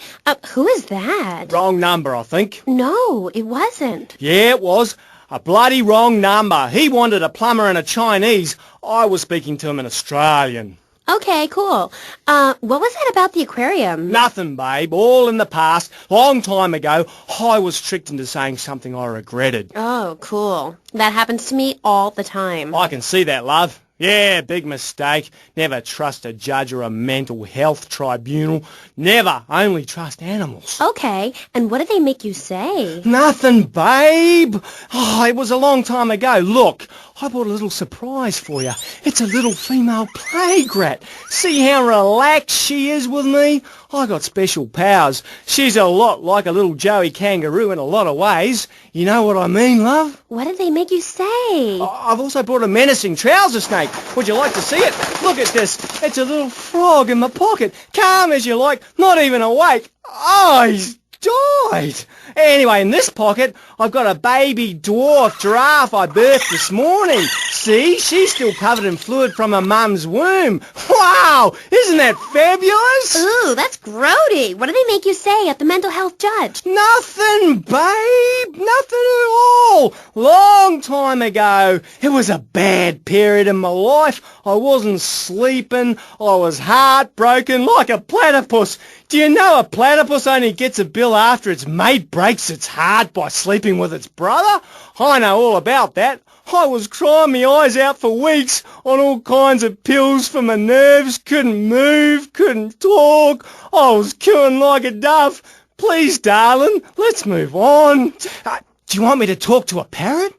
Who is that? Wrong number, I think. No, it wasn't. Yeah, it was. A bloody wrong number. He wanted a plumber and a Chinese. I was speaking to him in Australian. Okay, cool. What was that about the aquarium? Nothing, babe. All in the past. Long time ago, I was tricked into saying something I regretted. Oh, cool. That happens to me all the time. I can see that, love. Yeah, big mistake. Never trust a judge or a mental health tribunal. Never. Only trust animals. Okay, and what did they make you say? Nothing, babe. Oh, it was a long time ago. Look, I brought a little surprise for you. It's a little female plague rat. See how relaxed she is with me? I got special powers. She's a lot like a little Joey kangaroo in a lot of ways. You know what I mean, love? What did they make you say? I've also brought a menacing trouser snake. Would you like to see it? Look at this. It's a little frog in my pocket. Calm as you like, not even awake. Oh, he's died. Anyway, in this pocket, I've got a baby dwarf giraffe I birthed this morning. See, she's still covered in fluid from her mum's womb. Wow, isn't that fabulous? Ooh, that's grody. What did they make you say at the mental health judge? Nothing, babe. Nothing at all. Long time ago. It was a bad period in my life. I wasn't sleeping. I was heartbroken like a platypus. Do you know a platypus only gets a bill after its mate breaks its heart by sleeping with its brother? I know all about that. I was crying my eyes out for weeks on all kinds of pills for my nerves, couldn't move, couldn't talk. I was cooing like a dove. Please, darling, let's move on. Do you want me to talk to a parrot?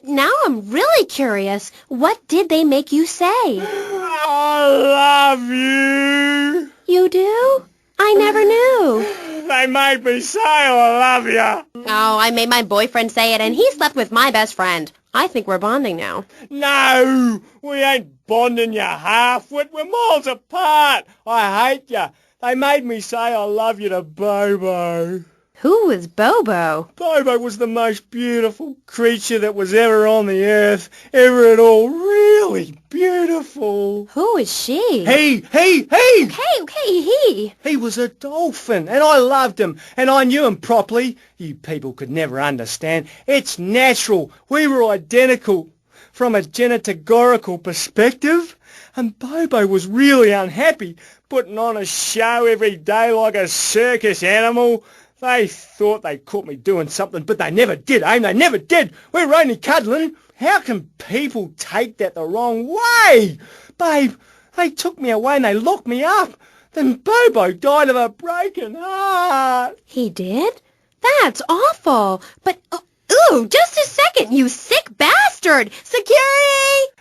Now I'm really curious. What did they make you say? I love you. You do? I never knew. They made me say I love you. Oh, I made my boyfriend say it, and he slept with my best friend. I think we're bonding now. No, we ain't bonding, you half-wit. We're miles apart. I hate you. They made me say I love you to Bobo. Who was Bobo? Bobo was the most beautiful creature that was ever on the earth, ever at all. Really beautiful. Who is she? He. Okay, he. He was a dolphin, and I loved him, and I knew him properly. You people could never understand. It's natural. We were identical from a genetagorical perspective. And Bobo was really unhappy, putting on a show every day like a circus animal. They thought they caught me doing something, but they never did, eh? They never did. We were only cuddling. How can people take that the wrong way? Babe, they took me away and they locked me up. Then Bobo died of a broken heart. He did? That's awful. But, ooh, just a second, you sick bastard. Security!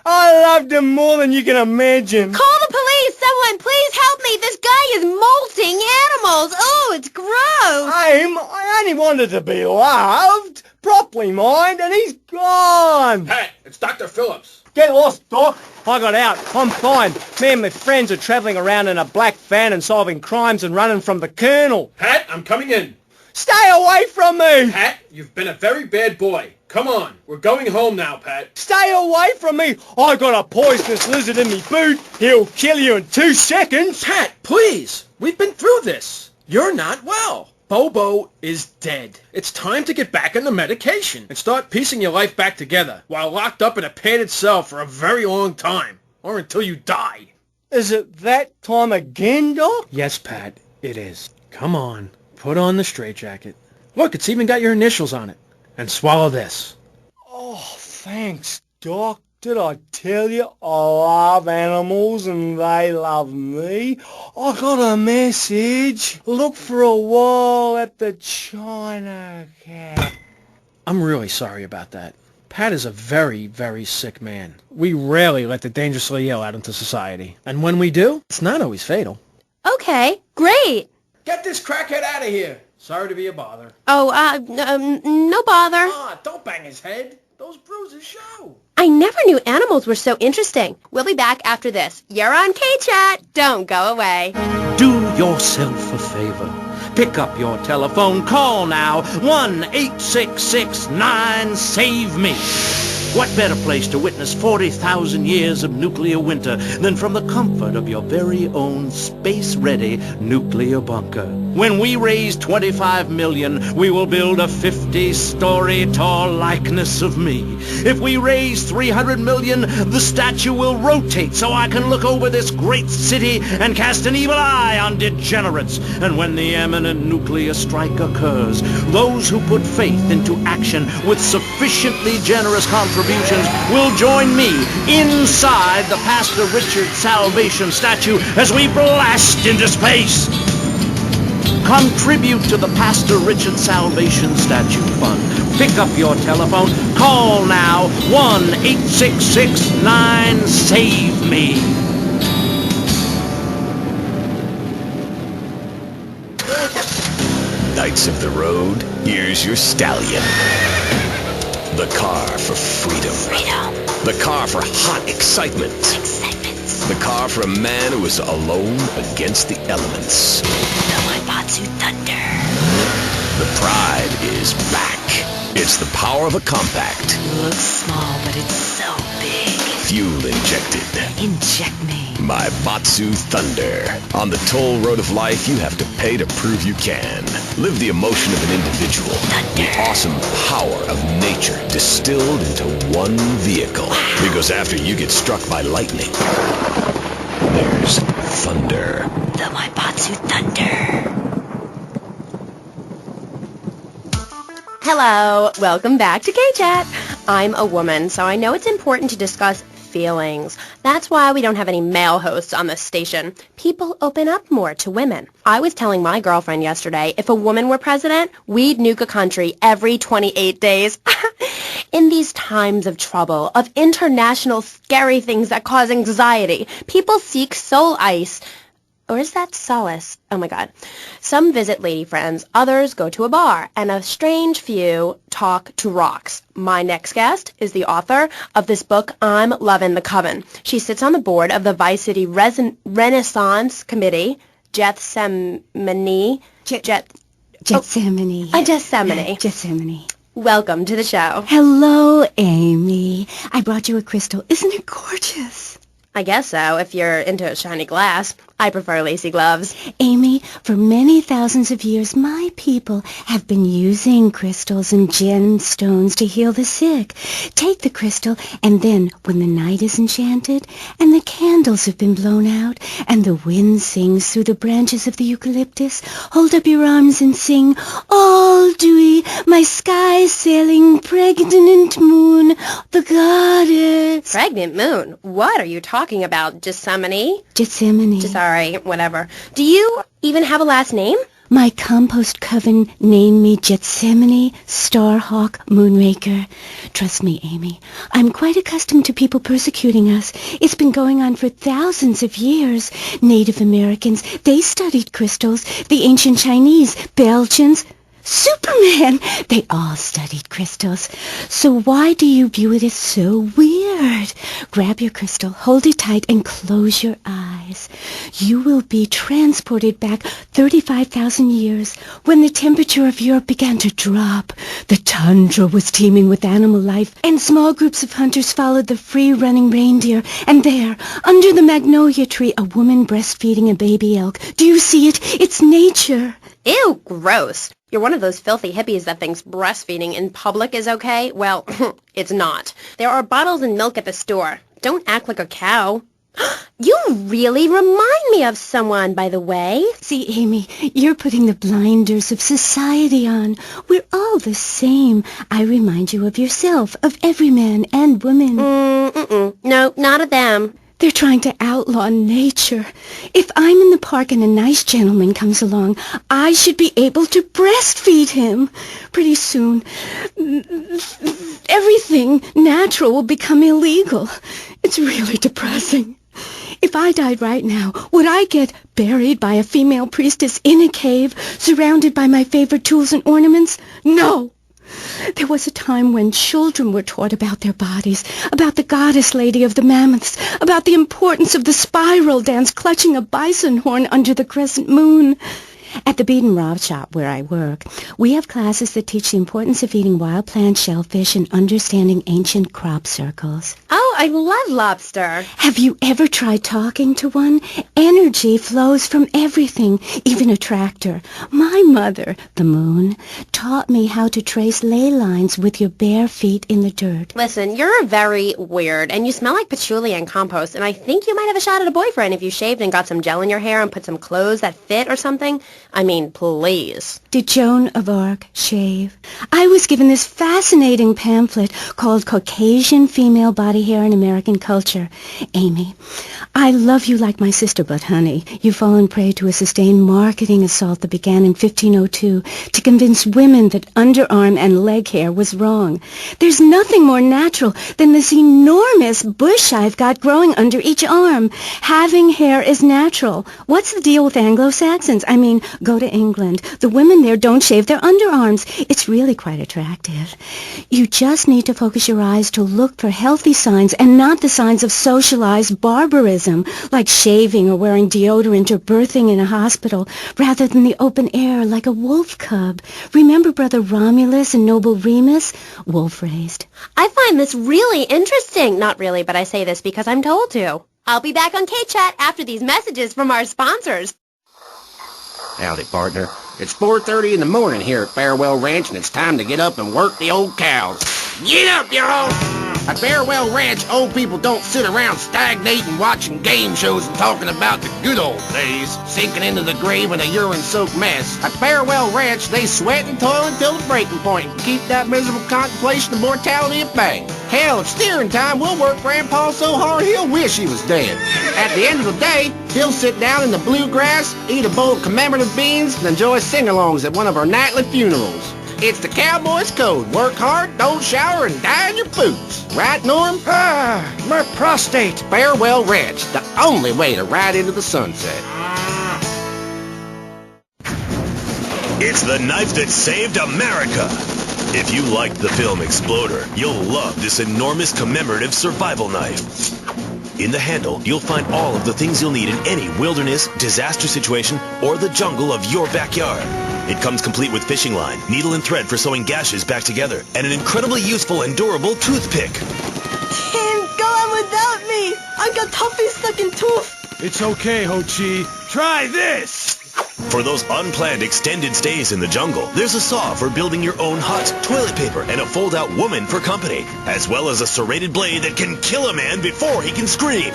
I loved him more than you can imagine. Call the police! Someone, please help me! This guy is molting animals! Oh, it's gross! I only wanted to be loved, properly, mind, and he's gone! Hey, it's Dr. Phillips. Get lost, Doc. I got out. I'm fine. Me and my friends are travelling around in a black van and solving crimes and running from the Colonel. Pat, I'm coming in. Stay away from me! Pat, you've been a very bad boy. Come on, we're going home now, Pat. Stay away from me! I got a poisonous lizard in me boot. He'll kill you in 2 seconds. Pat, please! We've been through this. You're not well. Bobo is dead. It's time to get back on the medication and start piecing your life back together while locked up in a padded cell for a very long time. Or until you die. Is it that time again, Doc? Yes, Pat, it is. Come on. Put on the straitjacket. Look, it's even got your initials on it. And swallow this. Oh, thanks, Doc. Did I tell you I love animals and they love me? I got a message. Look for a while at the China Cat. I'm really sorry about that. Pat is a very, very sick man. We rarely let the dangerously ill out into society. And when we do, it's not always fatal. Okay, great. Get this crackhead out of here. Sorry to be a bother. Oh, no bother. Don't bang his head. Those bruises show. I never knew animals were so interesting. We'll be back after this. You're on K-Chat. Don't go away. Do yourself a favor. Pick up your telephone. Call now. 1-866-9-SAVE-ME. What better place to witness 40,000 years of nuclear winter than from the comfort of your very own space-ready nuclear bunker? When we raise 25 million, we will build a 50-story tall likeness of me. If we raise 300 million, the statue will rotate so I can look over this great city and cast an evil eye on degenerates. And when the imminent nuclear strike occurs, those who put faith into action with sufficiently generous contributions will join me inside the Pastor Richard Salvation statue as we blast into space. Contribute to the Pastor Richard Salvation Statue Fund. Pick up your telephone. Call now. 1-866-9-SAVE-ME. Knights of the road, here's your stallion. The car for freedom. The car for hot excitement. The car for a man who is alone against the elements. The Waibatsu Thunder. The pride is back. It's the power of a compact. Looks small, but it's so big. Fuel injected. Inject me. My Batsu Thunder. On the toll road of life, you have to pay to prove you can. Live the emotion of an individual. The awesome power of nature distilled into one vehicle. Because after you get struck by lightning, there's thunder. The Waibatsu Thunder. Hello, welcome back to K-Chat. I'm a woman, so I know it's important to discuss feelings. That's why we don't have any male hosts on this station. People open up more to women. I was telling my girlfriend yesterday, if a woman were president, we'd nuke a country every 28 days. In these times of trouble, of international scary things that cause anxiety, people seek soul ice. Or is that solace? Oh my God. Some visit lady friends, others go to a bar, and a strange few talk to rocks. My next guest is the author of this book, I'm Lovin' the Coven. She sits on the board of the Vice City Renaissance Committee, Gethsemane. Gethsemane. Welcome to the show. Hello, Amy. I brought you a crystal. Isn't it gorgeous? I guess so, if you're into shiny glass. I prefer lacy gloves. Amy, for many thousands of years, my people have been using crystals and gemstones to heal the sick. Take the crystal, and then, when the night is enchanted, and the candles have been blown out, and the wind sings through the branches of the eucalyptus, hold up your arms and sing, all dewy, my sky-sailing pregnant moon, the goddess. Pregnant moon? What are you talking about, Gethsemane? Gethsemane. Sorry, whatever. Do you even have a last name? My compost coven named me Gethsemane Starhawk Moonraker. Trust me, Amy, I'm quite accustomed to people persecuting us. It's been going on for thousands of years. Native Americans, they studied crystals. The ancient Chinese, Belgians, Superman, they all studied crystals. So why do you view it as so weird? Grab your crystal, hold it tight, and close your eyes. You will be transported back 35,000 years when the temperature of Europe began to drop. The tundra was teeming with animal life, and small groups of hunters followed the free-running reindeer. And there, under the magnolia tree, a woman breastfeeding a baby elk. Do you see it? It's nature. Ew, gross. You're one of those filthy hippies that thinks breastfeeding in public is okay? Well, it's not. There are bottles and milk at the store. Don't act like a cow. You really remind me of someone, by the way. See, Amy, you're putting the blinders of society on. We're all the same. I remind you of yourself, of every man and woman. No, not of them. They're trying to outlaw nature. If I'm in the park and a nice gentleman comes along, I should be able to breastfeed him. Pretty soon, everything natural will become illegal. It's really depressing. If I died right now, would I get buried by a female priestess in a cave, surrounded by my favorite tools and ornaments? No! There was a time when children were taught about their bodies, about the goddess lady of the mammoths, about the importance of the spiral dance clutching a bison horn under the crescent moon. At the Bead and Rob shop where I work, we have classes that teach the importance of eating wild plant shellfish and understanding ancient crop circles. Oh, I love lobster. Have you ever tried talking to one? Energy flows from everything, even a tractor. My mother, the moon, taught me how to trace ley lines with your bare feet in the dirt. Listen, you're very weird, and you smell like patchouli and compost, and I think you might have a shot at a boyfriend if you shaved and got some gel in your hair and put some clothes that fit or something. I mean, please. Did Joan of Arc shave? I was given this fascinating pamphlet called Caucasian Female Body Hair in American Culture. Amy, I love you like my sister, but honey, you've fallen prey to a sustained marketing assault that began in 1502 to convince women that underarm and leg hair was wrong. There's nothing more natural than this enormous bush I've got growing under each arm. Having hair is natural. What's the deal with Anglo-Saxons? I mean, go to England. The women there don't shave their underarms. It's really quite attractive. You just need to focus your eyes to look for healthy signs and not the signs of socialized barbarism, like shaving or wearing deodorant or birthing in a hospital, rather than the open air like a wolf cub. Remember Brother Romulus and Noble Remus? Wolf-raised. I find this really interesting. Not really, but I say this because I'm told to. I'll be back on K-Chat after these messages from our sponsors. Howdy, partner. It's 4:30 in the morning here at Farewell Ranch, and it's time to get up and work the old cows. Get up, y'all! At Farewell Ranch, old people don't sit around stagnating, watching game shows and talking about the good old days, sinking into the grave in a urine-soaked mess. At Farewell Ranch, they sweat and toil until the breaking point and keep that miserable contemplation of mortality at bay. Hell, at steering time, we'll work Grandpa so hard he'll wish he was dead. At the end of the day, he'll sit down in the bluegrass, eat a bowl of commemorative beans, and enjoy sing-alongs at one of our nightly funerals. It's the cowboy's code. Work hard, don't shower, and die in your boots. Right, Norm? My prostate. Farewell Ranch, the only way to ride into the sunset. It's the knife that saved America. If you liked the film Exploder, you'll love this enormous commemorative survival knife. In the handle, you'll find all of the things you'll need in any wilderness, disaster situation, or the jungle of your backyard. It comes complete with fishing line, needle and thread for sewing gashes back together, and an incredibly useful and durable toothpick. Can't go on without me. I got toffee stuck in tooth. It's okay, Ho-Chi. Try this! For those unplanned extended stays in the jungle, there's a saw for building your own hut, toilet paper, and a fold-out woman for company, as well as a serrated blade that can kill a man before he can scream.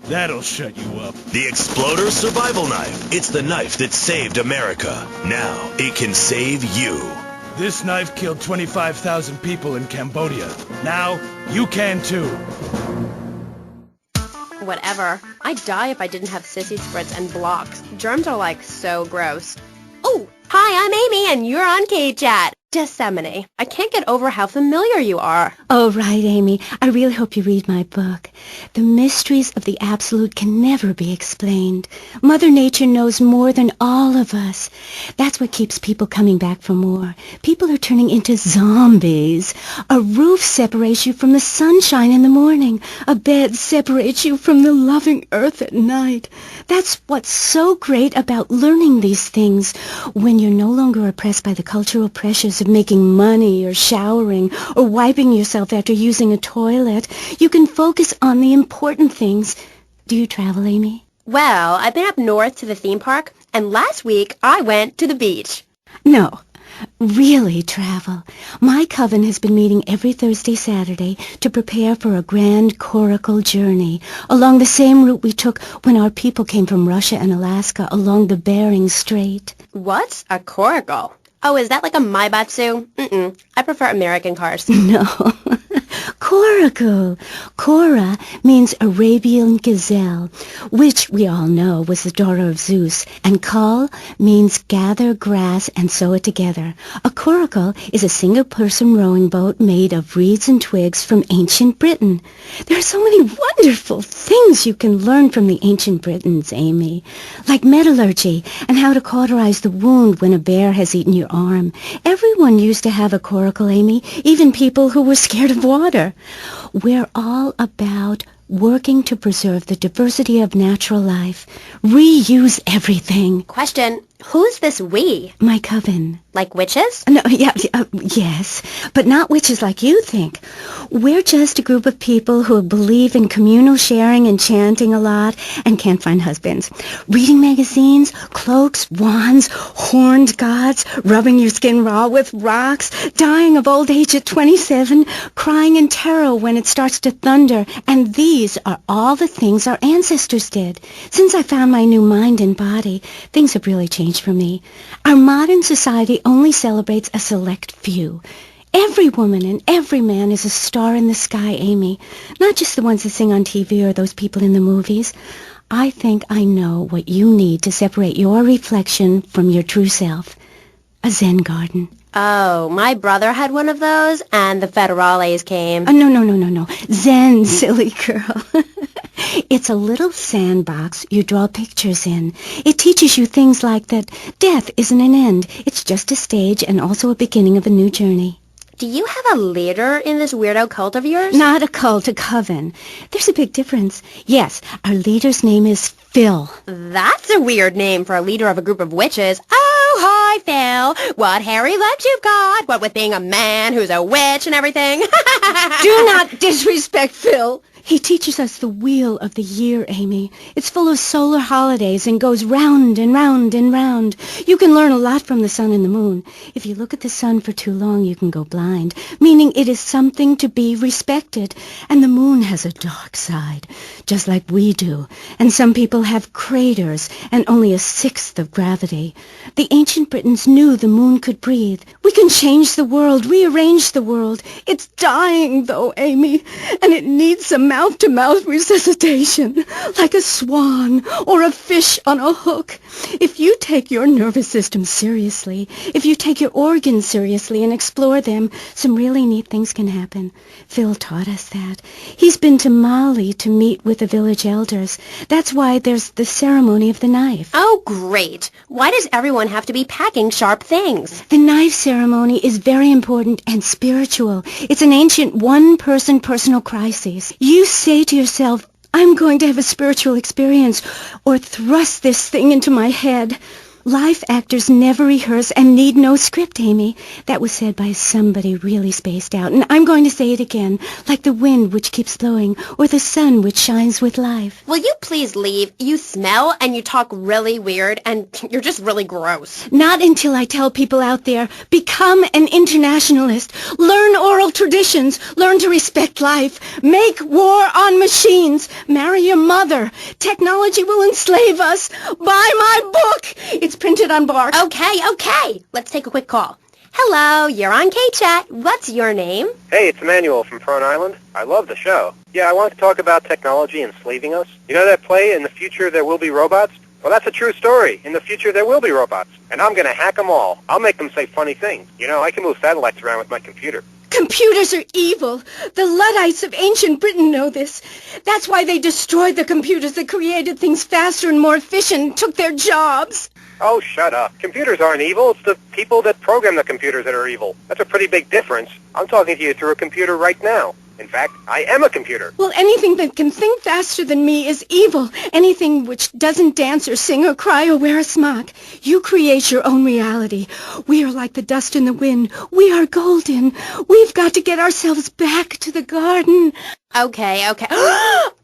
That'll shut you up. The Exploder Survival Knife. It's the knife that saved America. Now, it can save you. This knife killed 25,000 people in Cambodia. Now, you can too. Whatever. I'd die if I didn't have sissy spritz and blocks. Germs are like so gross. Oh, hi, I'm Amy and you're on K-Chat. Gethsemane. I can't get over how familiar you are. Oh, right, Amy. I really hope you read my book. The mysteries of the absolute can never be explained. Mother Nature knows more than all of us. That's what keeps people coming back for more. People are turning into zombies. A roof separates you from the sunshine in the morning. A bed separates you from the loving earth at night. That's what's so great about learning these things. When you're no longer oppressed by the cultural pressures of making money or showering or wiping yourself after using a toilet, you can focus on the important things. Do you travel, Amy? Well, I've been up north to the theme park, and last week I went to the beach. No, really travel. My coven has been meeting every Thursday, Saturday to prepare for a grand coracle journey along the same route we took when our people came from Russia and Alaska along the Bering Strait. What's a coracle? Oh, is that like a Maibatsu? I prefer American cars. No. Coracle. Cora means Arabian gazelle, which we all know was the daughter of Zeus, and Kal means gather grass and sew it together. A coracle is a single-person rowing boat made of reeds and twigs from ancient Britain. There are so many wonderful things you can learn from the ancient Britons, Amy, like metallurgy and how to cauterize the wound when a bear has eaten your arm. Everyone used to have a coracle, Amy, even people who were scared of water. We're all about working to preserve the diversity of natural life. Reuse everything. Question, Who's this we? My coven. Like witches? No, yes, but not witches like you think. We're just a group of people who believe in communal sharing and chanting a lot and can't find husbands. Reading magazines, cloaks, wands, horned gods, rubbing your skin raw with rocks, dying of old age at 27, crying in terror when it starts to thunder. And these are all the things our ancestors did. Since I found my new mind and body, things have really changed for me. Our modern society only celebrates a select few. Every woman and every man is a star in the sky, Amy. Not just the ones that sing on TV or those people in the movies. I think I know what you need to separate your reflection from your true self. A Zen garden. Oh, my brother had one of those, and the federales came. No. Zen, silly girl. It's a little sandbox you draw pictures in. It teaches you things like that death isn't an end. It's just a stage and also a beginning of a new journey. Do you have a leader in this weirdo cult of yours? Not a cult, a coven. There's a big difference. Yes, our leader's name is Phil. That's a weird name for a leader of a group of witches. Oh, hi, Phil. What hairy legs you've got. What with being a man who's a witch and everything. Do not disrespect Phil. He teaches us the wheel of the year, Amy. It's full of solar holidays and goes round and round and round. You can learn a lot from the sun and the moon. If you look at the sun for too long, you can go blind, meaning it is something to be respected. And the moon has a dark side, just like we do. And some people have craters and only a sixth of gravity. The ancient Britons knew the moon could breathe. We can change the world, rearrange the world. It's dying, though, Amy, and it needs some mouth-to-mouth resuscitation, like a swan or a fish on a hook. If you take your nervous system seriously, if you take your organs seriously and explore them, some really neat things can happen. Phil taught us that. He's been to Mali to meet with the village elders. That's why there's the ceremony of the knife. Oh, great. Why does everyone have to be packing sharp things? The knife ceremony is very important and spiritual. It's an ancient one-person personal crisis. You say to yourself, I'm going to have a spiritual experience, or thrust this thing into my head. Life actors never rehearse and need no script, Amy. That was said by somebody really spaced out, and I'm going to say it again, like the wind which keeps blowing, or the sun which shines with life. Will you please leave? You smell and you talk really weird, and you're just really gross. Not until I tell people out there, become an internationalist. Learn oral traditions. Learn to respect life. Make war on machines. Marry your mother. Technology will enslave us. Buy my book. It's printed on bark. Okay. Let's take a quick call. Hello, you're on K-Chat. What's your name? Hey, it's Emmanuel from Prone Island. I love the show. Yeah, I wanted to talk about technology enslaving us. You know that play, In the Future There Will Be Robots? Well, that's a true story. In the future, there will be robots. And I'm going to hack them all. I'll make them say funny things. You know, I can move satellites around with my computer. Computers are evil. The Luddites of ancient Britain know this. That's why they destroyed the computers that created things faster and more efficient and took their jobs. Oh, shut up. Computers aren't evil. It's the people that program the computers that are evil. That's a pretty big difference. I'm talking to you through a computer right now. In fact, I am a computer. Well, anything that can think faster than me is evil. Anything which doesn't dance or sing or cry or wear a smock. You create your own reality. We are like the dust in the wind. We are golden. We've got to get ourselves back to the garden. Okay.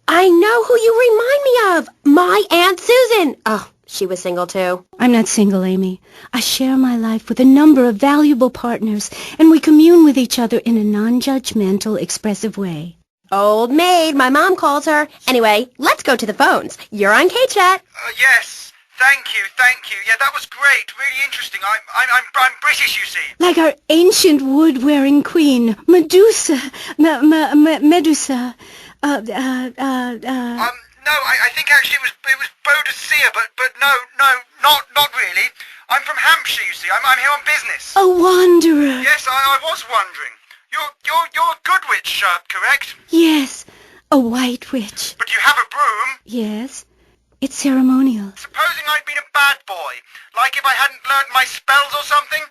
I know who you remind me of. My Aunt Susan. Oh, she was single too. I'm not single, Amy. I share my life with a number of valuable partners, and we commune with each other in a non-judgmental, expressive way. Old maid, my mom calls her. Anyway, let's go to the phones. You're on K-Chat. Yes. Thank you. Yeah, that was great. Really interesting. I'm British, you see. Like our ancient wood-wearing queen, Medusa. Medusa. No, I think actually it was Boadicea, but no, not really. I'm from Hampshire, you see. I'm here on business. A wanderer. Yes, I was wondering. You're a good witch, correct? Yes, a white witch. But you have a broom. Yes, it's ceremonial. Supposing I'd been a bad boy, like if I hadn't learned my spells or something,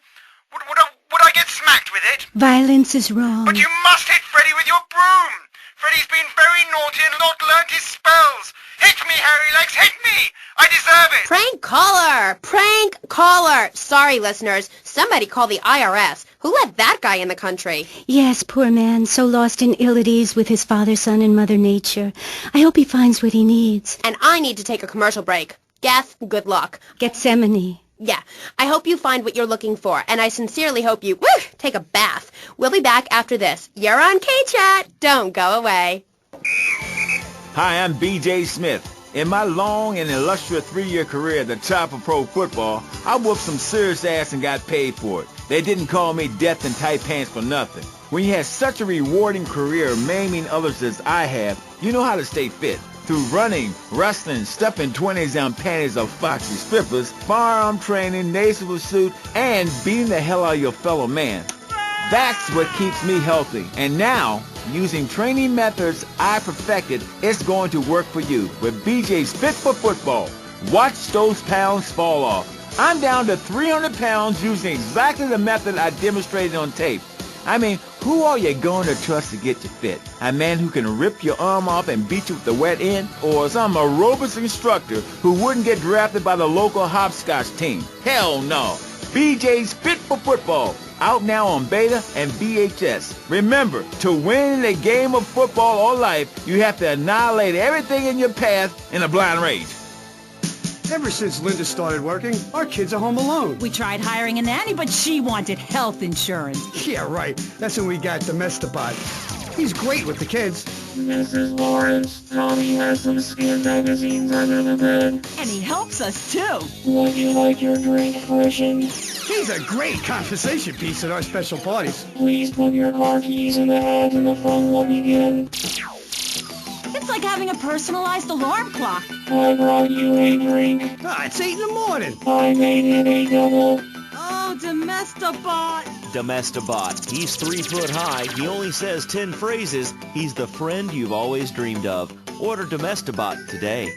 would I get smacked with it? Violence is wrong. But you must hit Freddy with your broom. Freddie's been very naughty and not learnt his spells. Hit me, Hairy Legs, hit me! I deserve it! Prank caller! Prank caller! Sorry, listeners. Somebody call the IRS. Who let that guy in the country? Yes, poor man, so lost in ill at ease with his father, son, and Mother Nature. I hope he finds what he needs. And I need to take a commercial break. Geth, good luck. Gethsemane. Yeah, I hope you find what you're looking for, and I sincerely hope you, take a bath. We'll be back after this. You're on K-Chat. Don't go away. Hi, I'm B.J. Smith. In my long and illustrious 3-year career at the top of pro football, I whooped some serious ass and got paid for it. They didn't call me Death in Tight Pants for nothing. When you have such a rewarding career maiming others as I have, you know how to stay fit. Through running, wrestling, stuffing 20s down panties of foxy strippers, firearm training, nasal pursuit, and beating the hell out of your fellow man. That's what keeps me healthy. And now, using training methods I perfected, it's going to work for you with BJ's Fit for Football. Watch those pounds fall off. I'm down to 300 pounds using exactly the method I demonstrated on tape. I mean, who are you going to trust to get you fit? A man who can rip your arm off and beat you with the wet end? Or some aerobics instructor who wouldn't get drafted by the local hopscotch team? Hell no. BJ's Fit for Football. Out now on Beta and VHS. Remember, to win a game of football or life, you have to annihilate everything in your path in a blind race. Ever since Linda started working, our kids are home alone. We tried hiring a nanny, but she wanted health insurance. Yeah, right. That's when we got Domestobot. He's great with the kids. Mrs. Lawrence, Tommy has some skin magazines under the bed. And he helps us, too. Would you like your drink freshened? He's a great conversation piece at our special parties. Please put your car keys in the hat and the fun will begin. It's like having a personalized alarm clock. I brought you a drink. Ah, it's 8 in the morning. I made it a double. Oh, Domestobot. Domestobot. He's 3 foot high. He only says 10 phrases. He's the friend you've always dreamed of. Order Domestobot today.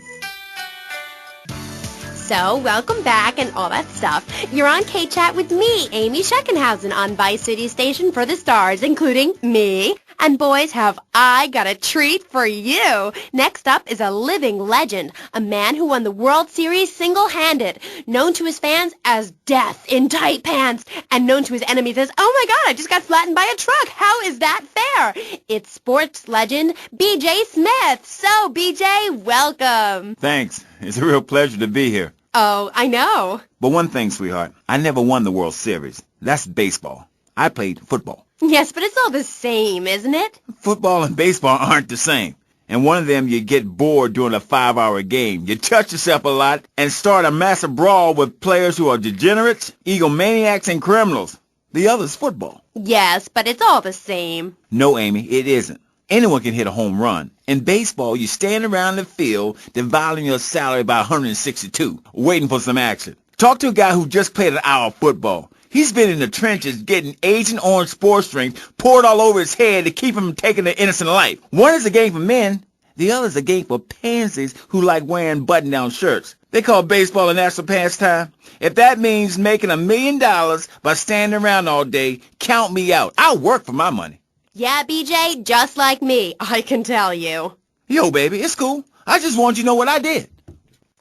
So, welcome back and all that stuff. You're on K-Chat with me, Amy Scheckenhausen, on Vice City Station for the stars, including me. And boys, have I got a treat for you. Next up is a living legend, a man who won the World Series single-handed, known to his fans as Death in Tight Pants, and known to his enemies as, oh my God, I just got flattened by a truck. How is that fair? It's sports legend B.J. Smith. So, B.J., welcome. Thanks. It's a real pleasure to be here. Oh, I know. But one thing, sweetheart, I never won the World Series. That's baseball. I played football. Yes, but it's all the same, isn't it? Football and baseball aren't the same. And one of them, you get bored during a 5-hour game. You touch yourself a lot and start a massive brawl with players who are degenerates, egomaniacs, and criminals. The other's football. Yes, but it's all the same. No, Amy, it isn't. Anyone can hit a home run. In baseball, you stand around the field, dividing your salary by 162, waiting for some action. Talk to a guy who just played an hour of football. He's been in the trenches getting Agent Orange sports drink poured all over his head to keep him from taking an innocent life. One is a game for men. The other is a game for pansies who like wearing button-down shirts. They call baseball a national pastime. If that means making $1 million by standing around all day, count me out. I'll work for my money. Yeah, BJ, just like me, I can tell you. Yo, baby, it's cool. I just want you to know what I did.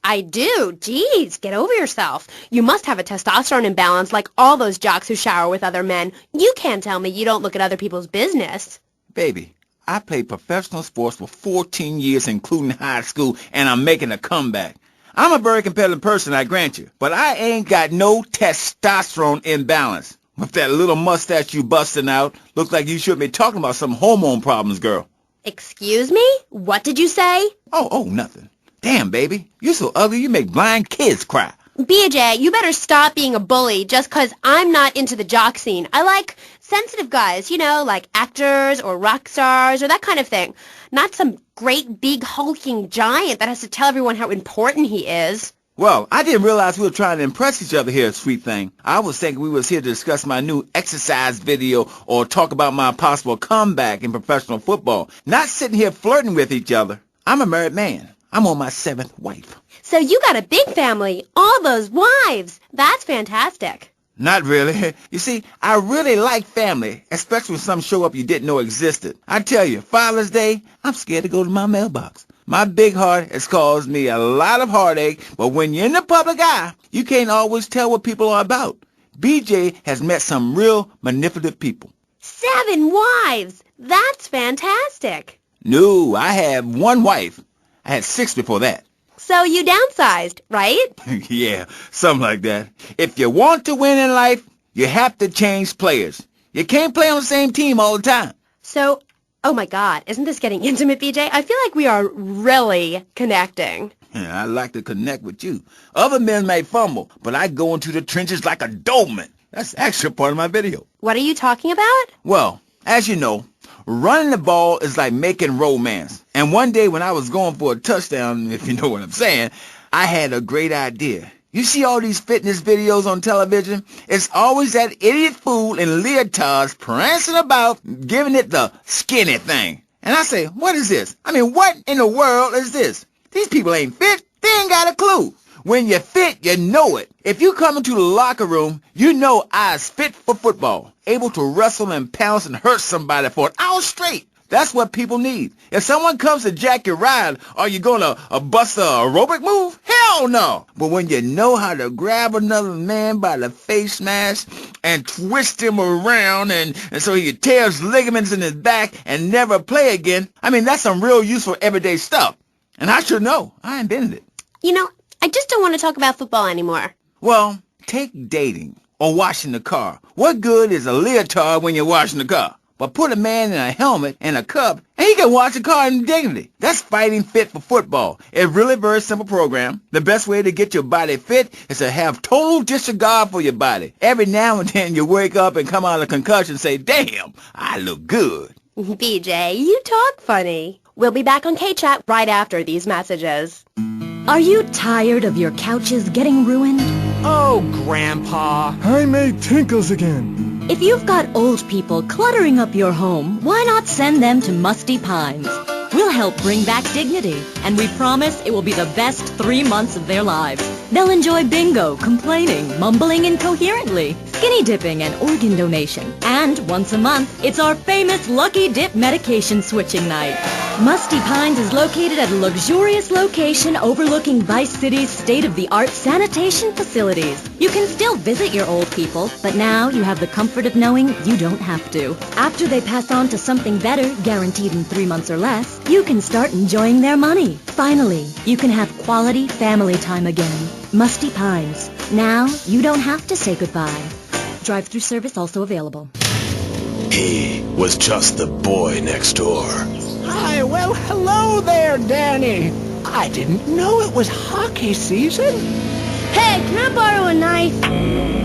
I do. Jeez, get over yourself. You must have a testosterone imbalance like all those jocks who shower with other men. You can't tell me you don't look at other people's business. Baby, I played professional sports for 14 years, including high school, and I'm making a comeback. I'm a very competitive person, I grant you, but I ain't got no testosterone imbalance. With that little mustache you busting out, looks like you should be talking about some hormone problems, girl. Excuse me? What did you say? Oh, nothing. Damn, baby, you're so ugly you make blind kids cry. BJ, you better stop being a bully just 'cause I'm not into the jock scene. I like sensitive guys, you know, like actors or rock stars or that kind of thing. Not some great big hulking giant that has to tell everyone how important he is. Well, I didn't realize we were trying to impress each other here, sweet thing. I was thinking we was here to discuss my new exercise video or talk about my possible comeback in professional football. Not sitting here flirting with each other. I'm a married man. I'm on my 7th wife. So you got a big family. All those wives. That's fantastic. Not really. You see, I really like family, especially when some show up you didn't know existed. I tell you, Father's Day, I'm scared to go to my mailbox. My big heart has caused me a lot of heartache, but when you're in the public eye, you can't always tell what people are about. BJ has met some real manipulative people. 7 wives! That's fantastic. No, I have 1 wife. I had 6 before that. So you downsized, right? Yeah, something like that. If you want to win in life, you have to change players. You can't play on the same team all the time. So, oh my God, isn't this getting intimate, BJ? I feel like we are really connecting. Yeah, I like to connect with you. Other men may fumble, but I go into the trenches like a Doberman. That's actually part of my video. What are you talking about? Well, as you know, running the ball is like making romance. And one day when I was going for a touchdown, if you know what I'm saying, I had a great idea. You see all these fitness videos on television? It's always that idiot fool in leotards prancing about, giving it the skinny thing. And I say, what is this? I mean, what in the world is this? These people ain't fit. They ain't got a clue. When you're fit, you know it. If you come into the locker room, you know I is fit for football, able to wrestle and pounce and hurt somebody for an hour straight. That's what people need. If someone comes to jack your ride, are you going to bust a aerobic move? Hell no. But when you know how to grab another man by the face mask and twist him around and so he tears ligaments in his back and never play again, I mean, that's some real useful everyday stuff. And I should know. I invented it. You know, I just don't want to talk about football anymore. Well, take dating or washing the car. What good is a leotard when you're washing the car? But put a man in a helmet and a cup, and he can wash the car in dignity. That's fighting fit for football. It's really a very simple program. The best way to get your body fit is to have total disregard for your body. Every now and then you wake up and come out of concussion and say, damn, I look good. BJ, you talk funny. We'll be back on K-Chat right after these messages. Are you tired of your couches getting ruined? Oh, Grandpa. I made tinkles again. If you've got old people cluttering up your home, why not send them to Musty Pines? We'll help bring back dignity, and we promise it will be the best 3 months of their lives. They'll enjoy bingo, complaining, mumbling incoherently, skinny dipping, and organ donation. And once a month, it's our famous Lucky Dip medication switching night. Musty Pines is located at a luxurious location overlooking Vice City's state-of-the-art sanitation facilities. You can still visit your old people, but now you have the comfort of knowing you don't have to. After they pass on to something better, guaranteed in 3 months or less, you can start enjoying their money. Finally, you can have quality family time again. Musty Pines. Now, you don't have to say goodbye. Drive-through service also available. He was just the boy next door. Hi, well, hello there, Danny. I didn't know it was hockey season. Hey, can I borrow a knife?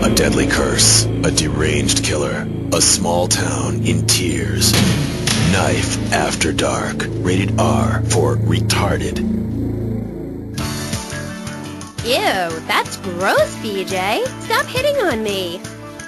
A deadly curse, a deranged killer, a small town in tears. Knife After Dark, rated R for retarded. Ew, that's gross, BJ. Stop hitting on me.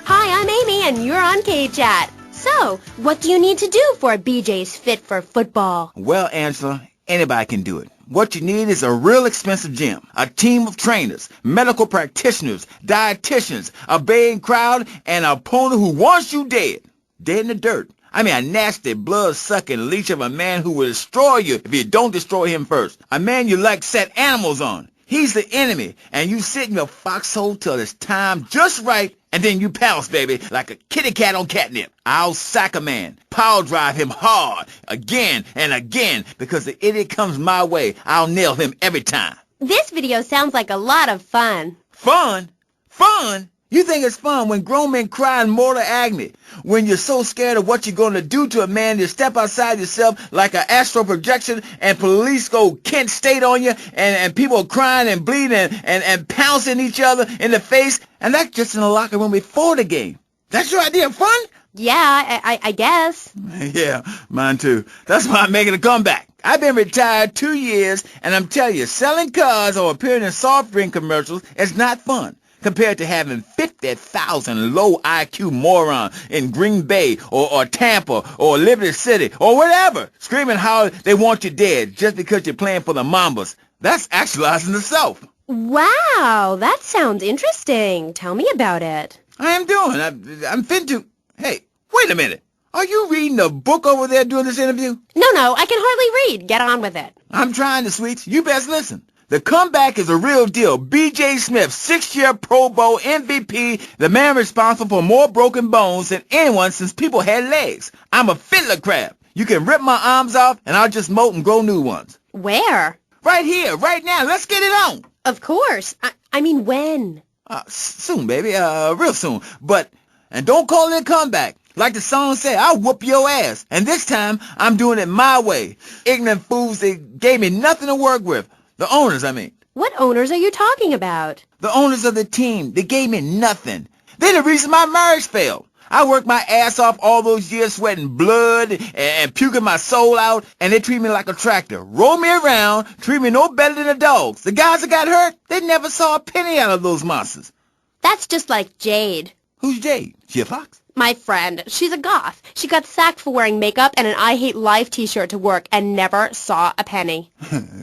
Hi, I'm Amy, and you're on K-Chat. So, what do you need to do for BJ's fit for football? Well, Angela, anybody can do it. What you need is a real expensive gym, a team of trainers, medical practitioners, dietitians, a baying crowd, and an opponent who wants you dead. Dead in the dirt. I mean, a nasty, blood-sucking leech of a man who will destroy you if you don't destroy him first. A man you like set animals on. He's the enemy, and you sit in your foxhole till it's time just right, and then you pounce, baby, like a kitty cat on catnip. I'll sack a man, power drive him hard, again and again, because the idiot comes my way. I'll nail him every time. This video sounds like a lot of fun. Fun? Fun? You think it's fun when grown men cry in mortal agony, when you're so scared of what you're going to do to a man you step outside yourself like an astral projection and police go Kent State on you and people are crying and bleeding and pouncing each other in the face, and that's just in the locker room before the game. That's your idea of fun? Yeah, I guess. Yeah, mine too. That's why I'm making a comeback. I've been retired 2 years, and I'm telling you, selling cars or appearing in soft drink commercials is not fun compared to having 50,000 low IQ morons in Green Bay or Tampa or Liberty City or whatever screaming how they want you dead just because you're playing for the Mambas. That's actualizing the self. Wow, that sounds interesting. Tell me about it. I am doing. I'm fin to... Hey, wait a minute. Are you reading a book over there during this interview? No, I can hardly read. Get on with it. I'm trying to, sweets. You best listen. The comeback is a real deal. B.J. Smith, 6-year Pro Bowl MVP, the man responsible for more broken bones than anyone since people had legs. I'm a fiddler crab. You can rip my arms off, and I'll just molt and grow new ones. Where? Right here, right now. Let's get it on. Of course. I mean, when? Soon, baby. Real soon. And don't call it a comeback. Like the song said, I'll whoop your ass. And this time, I'm doing it my way. Ignorant fools, they gave me nothing to work with. The owners, I mean. What owners are you talking about? The owners of the team. They gave me nothing. They're the reason my marriage failed. I worked my ass off all those years sweating blood and puking my soul out, and they treat me like a tractor. Roll me around, treat me no better than the dogs. The guys that got hurt, they never saw a penny out of those monsters. That's just like Jade. Who's Jade? She a fox? My friend. She's a goth. She got sacked for wearing makeup and an I Hate Life t-shirt to work and never saw a penny.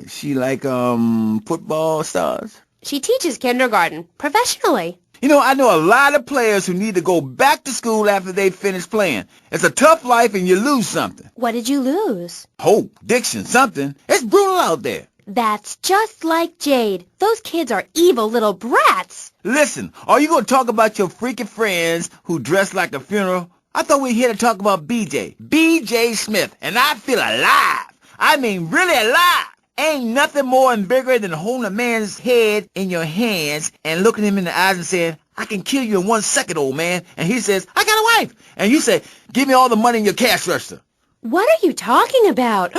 She like, football stars? She teaches kindergarten. Professionally. You know, I know a lot of players who need to go back to school after they finish playing. It's a tough life and you lose something. What did you lose? Hope, diction, something. It's brutal out there. That's just like Jade. Those kids are evil little brats. Listen, are you going to talk about your freaking friends who dress like a funeral? I thought we were here to talk about B.J. B.J. Smith, and I feel alive. I mean really alive. Ain't nothing more and bigger than holding a man's head in your hands and looking him in the eyes and saying, I can kill you in 1 second, old man. And he says, I got a wife. And you say, give me all the money in your cash register. What are you talking about?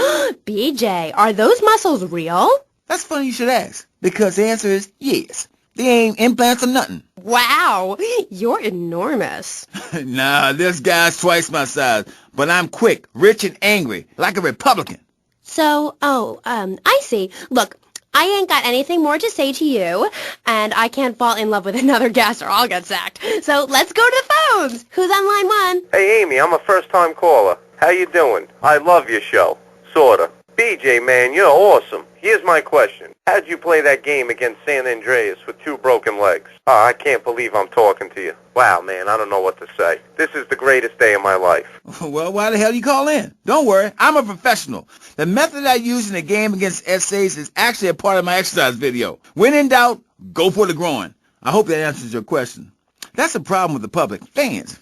BJ, are those muscles real? That's funny you should ask, because the answer is yes. They ain't implants or nothing. Wow, you're enormous. Nah, this guy's twice my size, but I'm quick, rich, and angry, like a Republican. So, I see. Look, I ain't got anything more to say to you, and I can't fall in love with another guest or I'll get sacked. So let's go to the phones. Who's on line 1? Hey, Amy, I'm a first-time caller. How you doing? I love your show. Sorta. BJ, man, you're awesome. Here's my question. How'd you play that game against San Andreas with 2 broken legs? Oh, I can't believe I'm talking to you. Wow, man, I don't know what to say. This is the greatest day of my life. Well, why the hell you call in? Don't worry, I'm a professional. The method I use in the game against essays is actually a part of my exercise video. When in doubt, go for the groin. I hope that answers your question. That's the problem with the public. Fans.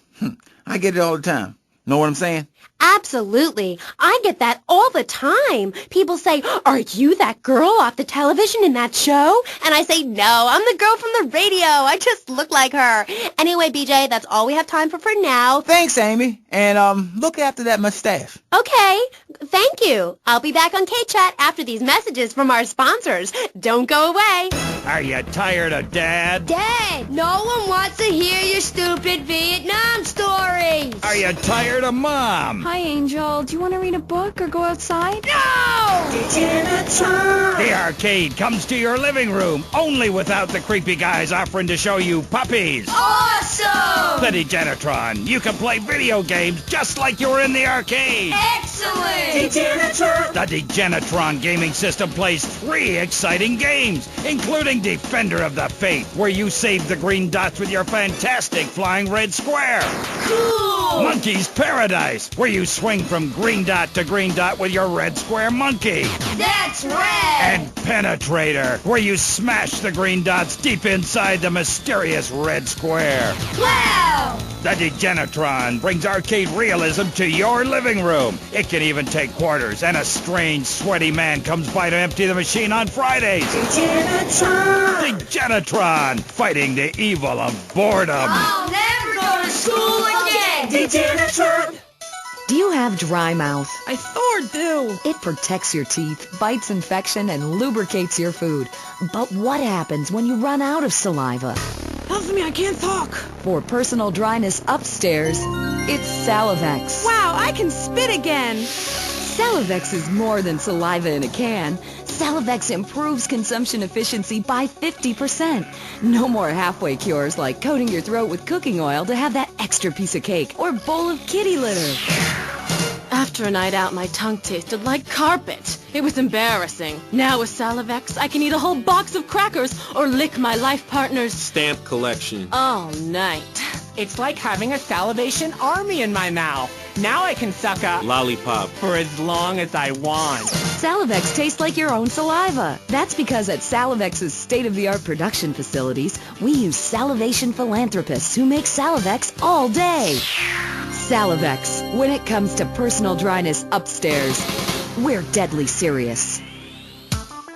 I get it all the time. Know what I'm saying? Absolutely. I get that all the time. People say, are you that girl off the television in that show? And I say, no, I'm the girl from the radio. I just look like her. Anyway, BJ, that's all we have time for now. Thanks, Amy. And look after that mustache. Okay. Thank you. I'll be back on K-Chat after these messages from our sponsors. Don't go away. Are you tired of Dad? Dad, no one wants to hear your stupid Vietnam stories. Are you tired of Mom? Hi, Angel. Do you want to read a book or go outside? No! The arcade comes to your living room, only without the creepy guys offering to show you puppies. Awesome! The Degenitron. You can play video games just like you were in the arcade. Excellent! The Degenitron gaming system plays 3 exciting games, including Defender of the Faith, where you save the green dots with your fantastic flying red square. Cool! Monkey's Paradise, where you swing from green dot to green dot with your red square monkey. That's rad! And Penetrator, where you smash the green dots deep inside the mysterious red square. Wow! The Degenitron brings arcade realism to your living room. It can even take quarters, and a strange, sweaty man comes by to empty the machine on Fridays. Degenitron, fighting the evil of boredom. I'll never go to school again! Do you have dry mouth? I sure do. It protects your teeth, fights infection, and lubricates your food. But what happens when you run out of saliva? Tells me I can't talk. For personal dryness upstairs, it's Salivex. Wow, I can spit again. Salivex is more than saliva in a can. Salivex improves consumption efficiency by 50%. No more halfway cures like coating your throat with cooking oil to have that extra piece of cake or bowl of kitty litter. After a night out, my tongue tasted like carpet. It was embarrassing. Now with Salivex, I can eat a whole box of crackers or lick my life partner's stamp collection all night. It's like having a salivation army in my mouth. Now I can suck a lollipop for as long as I want. Salivex tastes like your own saliva. That's because at Salivex's state-of-the-art production facilities, we use salivation philanthropists who make Salivex all day. Salivex, when it comes to personal dryness upstairs, we're deadly serious.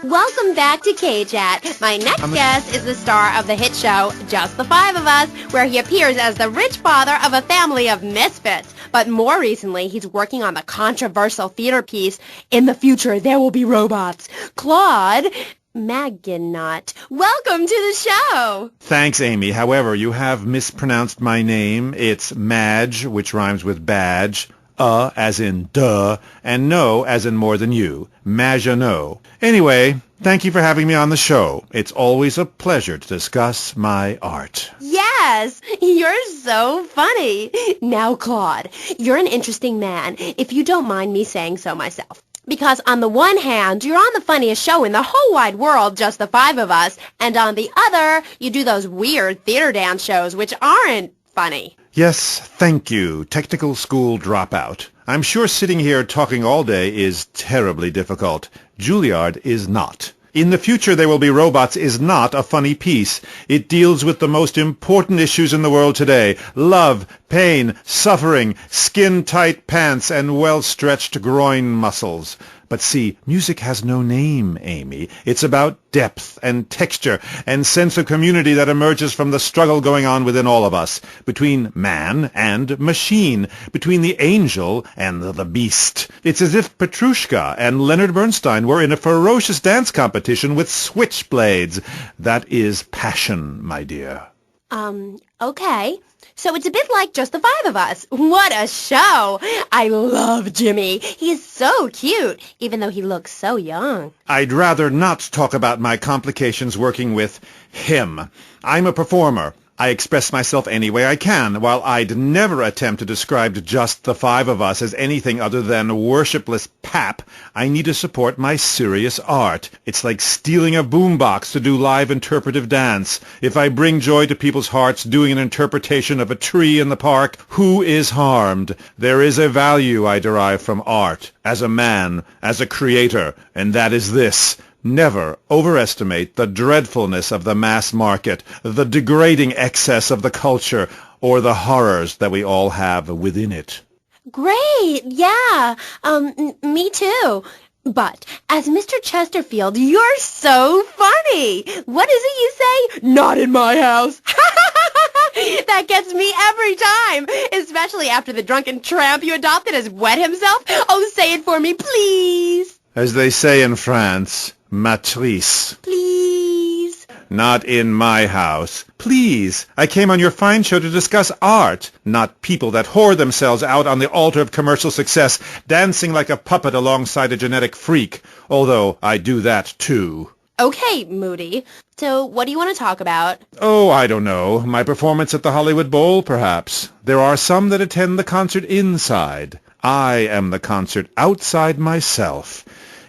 Welcome back to K-Chat. My next guest is the star of the hit show, Just the Five of Us, where he appears as the rich father of a family of misfits. But more recently, he's working on the controversial theater piece, In the Future, There Will Be Robots. Claude Maginot, welcome to the show. Thanks, Amy. However, you have mispronounced my name. It's Madge, which rhymes with badge. As in duh, and no as in more than you. Maginot. Anyway, thank you for having me on the show. It's always a pleasure to discuss my art. Yes, you're so funny. Now, Claude, you're an interesting man, if you don't mind me saying so myself. Because on the one hand, you're on the funniest show in the whole wide world, Just the Five of Us, and on the other, you do those weird theater dance shows which aren't funny. Yes, thank you, technical school dropout. I'm sure sitting here talking all day is terribly difficult. Juilliard is not. In the Future There Will Be Robots is not a funny piece. It deals with the most important issues in the world today. Love, pain, suffering, skin-tight pants, and well-stretched groin muscles. But see, music has no name, Amy. It's about depth and texture and sense of community that emerges from the struggle going on within all of us, between man and machine, between the angel and the beast. It's as if Petrushka and Leonard Bernstein were in a ferocious dance competition with switchblades. That is passion, my dear. Okay. So it's a bit like Just the Five of Us. What a show! I love Jimmy. He's so cute, even though he looks so young. I'd rather not talk about my complications working with him. I'm a performer. I express myself any way I can, while I'd never attempt to describe Just the Five of Us as anything other than worshipless pap. I need to support my serious art. It's like stealing a boombox to do live interpretive dance. If I bring joy to people's hearts doing an interpretation of a tree in the park, who is harmed? There is a value I derive from art, as a man, as a creator, and that is this. Never overestimate the dreadfulness of the mass market, the degrading excess of the culture, or the horrors that we all have within it. Great, yeah, me too. But, as Mr. Chesterfield, you're so funny. What is it you say? Not in my house. That gets me every time, especially after the drunken tramp you adopted has wet himself. Oh, say it for me, please. As they say in France, matrice. Please. Not in my house. Please. I came on your fine show to discuss art, not people that whore themselves out on the altar of commercial success, dancing like a puppet alongside a genetic freak, although I do that too. Okay, Moody. So what do you want to talk about? Oh, I don't know. My performance at the Hollywood Bowl, perhaps. There are some that attend the concert inside. I am the concert outside myself.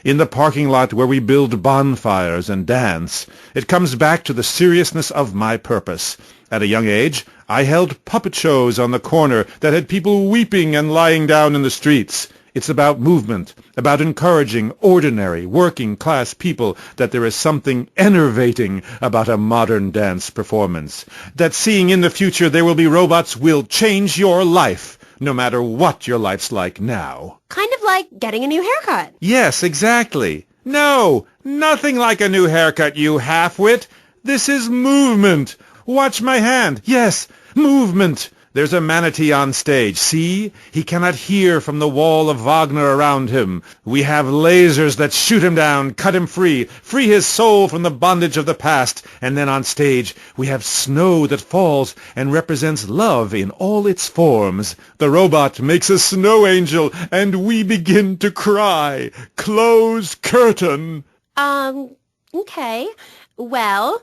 In the parking lot where we build bonfires and dance. It comes back to the seriousness of my purpose. At a young age, I held puppet shows on the corner that had people weeping and lying down in the streets. It's about movement, about encouraging ordinary, working-class people that there is something enervating about a modern dance performance. That seeing in the future there will be robots will change your life, no matter what your life's like now. Kind of like getting a new haircut. Yes, exactly. No, nothing like a new haircut, you half-wit. This is movement. Watch my hand. Yes, movement. There's a manatee on stage. See? He cannot hear from the wall of Wagner around him. We have lasers that shoot him down, cut him free his soul from the bondage of the past. And then on stage, we have snow that falls and represents love in all its forms. The robot makes a snow angel, and we begin to cry. Close curtain. Okay. Well,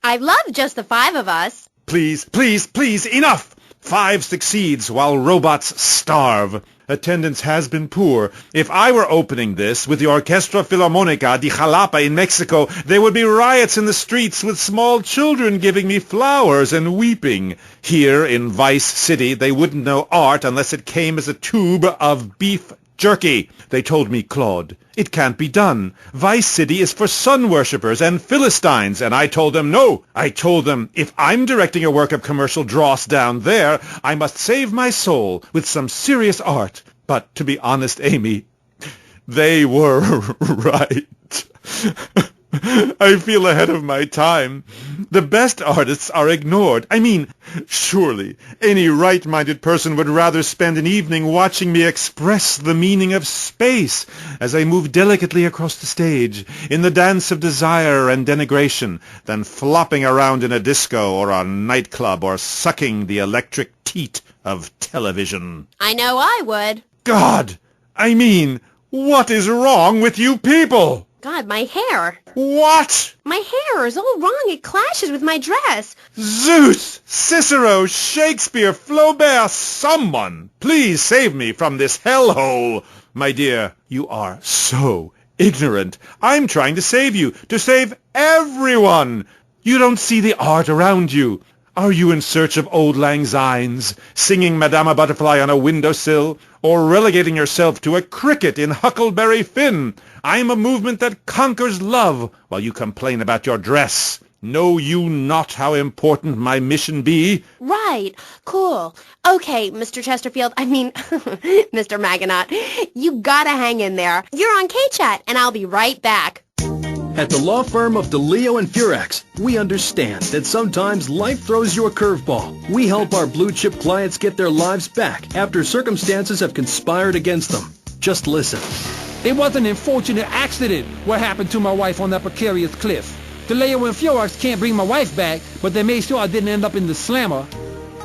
I love Just the Five of Us. Please, please, please, enough! 5 succeeds while robots starve. Attendance has been poor. If I were opening this with the Orquestra Filarmonica di Jalapa in Mexico, there would be riots in the streets with small children giving me flowers and weeping. Here in Vice City, they wouldn't know art unless it came as a tube of beef jerky. They told me, Claude, it can't be done. Vice City is for sun worshippers and Philistines. And I told them, no. I told them, if I'm directing a work of commercial dross down there, I must save my soul with some serious art. But to be honest, Amy, they were right. I feel ahead of my time. The best artists are ignored. I mean, surely any right-minded person would rather spend an evening watching me express the meaning of space as I move delicately across the stage in the dance of desire and denigration than flopping around in a disco or a nightclub or sucking the electric teat of television. I know I would. God! I mean, what is wrong with you people? God, my hair. What? My hair is all wrong. It clashes with my dress. Zeus! Cicero! Shakespeare! Flaubert! Someone! Please save me from this hellhole! My dear, you are so ignorant. I'm trying to save you. To save everyone! You don't see the art around you. Are you in search of Auld Lang Synes, singing Madama Butterfly on a windowsill, or relegating yourself to a cricket in Huckleberry Finn? I'm a movement that conquers love, while you complain about your dress. Know you not how important my mission be? Right. Cool. Okay, Mr. Chesterfield, Mr. Maginot, you gotta hang in there. You're on K-Chat, and I'll be right back. At the law firm of DeLeo and Furex, we understand that sometimes life throws you a curveball. We help our blue-chip clients get their lives back after circumstances have conspired against them. Just listen. It was an unfortunate accident what happened to my wife on that precarious cliff. DeLeo and Furex can't bring my wife back, but they made sure I didn't end up in the slammer.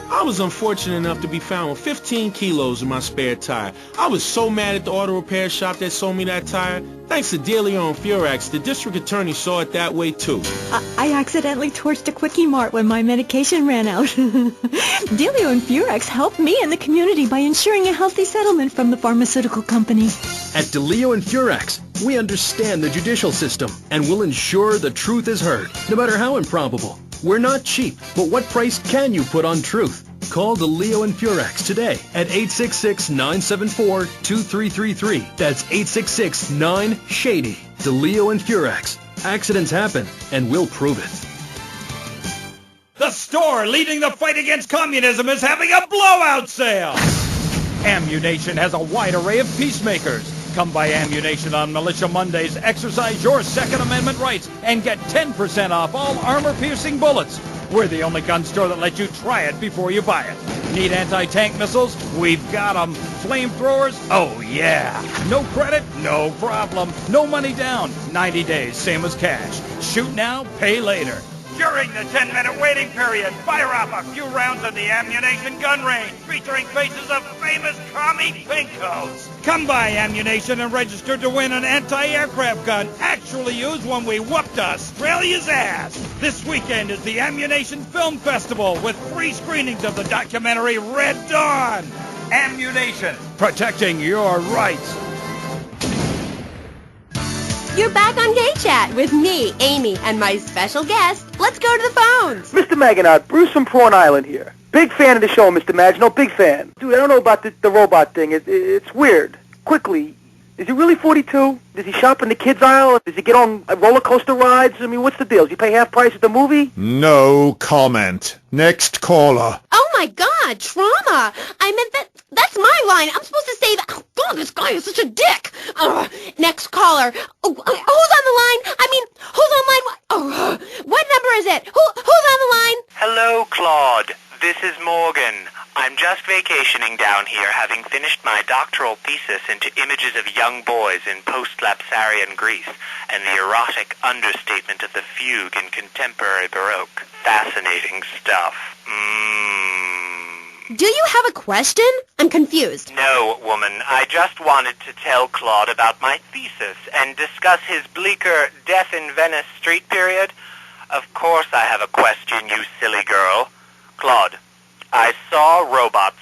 I was unfortunate enough to be found with 15 kilos in my spare tire. I was so mad at the auto repair shop that sold me that tire. Thanks to DeLeo and Furex, the district attorney saw it that way too. I accidentally torched a Quickie Mart when my medication ran out. DeLeo and Furex helped me and the community by ensuring a healthy settlement from the pharmaceutical company. At DeLeo and Furex, we understand the judicial system and will ensure the truth is heard, no matter how improbable. We're not cheap, but what price can you put on truth? Call DeLeo and Furex today at 866-974-2333. That's 866-9-SHADY. DeLeo and Furex. Accidents happen, and we'll prove it. The store leading the fight against communism is having a blowout sale! Ammunition has a wide array of peacemakers. Come by Ammunition on Militia Mondays, exercise your Second Amendment rights, and get 10% off all armor-piercing bullets. We're the only gun store that lets you try it before you buy it. Need anti-tank missiles? We've got them. Flamethrowers? Oh, yeah. No credit? No problem. No money down. 90 days, same as cash. Shoot now, pay later. During the 10-minute waiting period, fire off a few rounds at the Ammunition gun range, featuring faces of famous commie pinkos. Come by Ammunition and register to win an anti-aircraft gun actually used when we whooped Australia's ass. This weekend is the Ammunition Film Festival with free screenings of the documentary Red Dawn. Ammunition, protecting your rights. You're back on K-Chat with me, Amy, and my special guest. Let's go to the phones. Mr. Maginot, Bruce from Prawn Island here. Big fan of the show, Mr. Maginot, big fan. Dude, I don't know about the robot thing. It's weird. Quickly, is he really 42? Does he shop in the kids' aisle? Does he get on roller coaster rides? I mean, what's the deal? Does he pay half price at the movie? No comment. Next caller. Oh my God, trauma! I meant that's my line. I'm supposed to say that. Oh God, this guy is such a dick. Next caller. Oh, who's on the line? Who's online? What number is it? Who's on the line? Hello, Claude. This is Morgan. I'm just vacationing down here, having finished my doctoral thesis into images of young boys in post-Lapsarian Greece and the erotic understatement of the fugue in contemporary Baroque. Fascinating stuff. Do you have a question? I'm confused. No, woman. I just wanted to tell Claude about my thesis and discuss his bleaker Death in Venice Street period. Of course I have a question, you silly girl. Claude, I saw robots,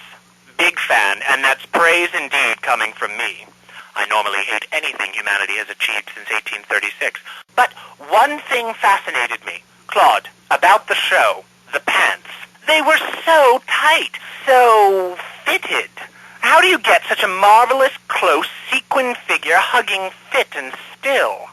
big fan, and that's praise indeed coming from me. I normally hate anything humanity has achieved since 1836. But one thing fascinated me, Claude, about the show, the pants. They were so tight, so fitted. How do you get such a marvelous, close, sequin figure hugging fit and still?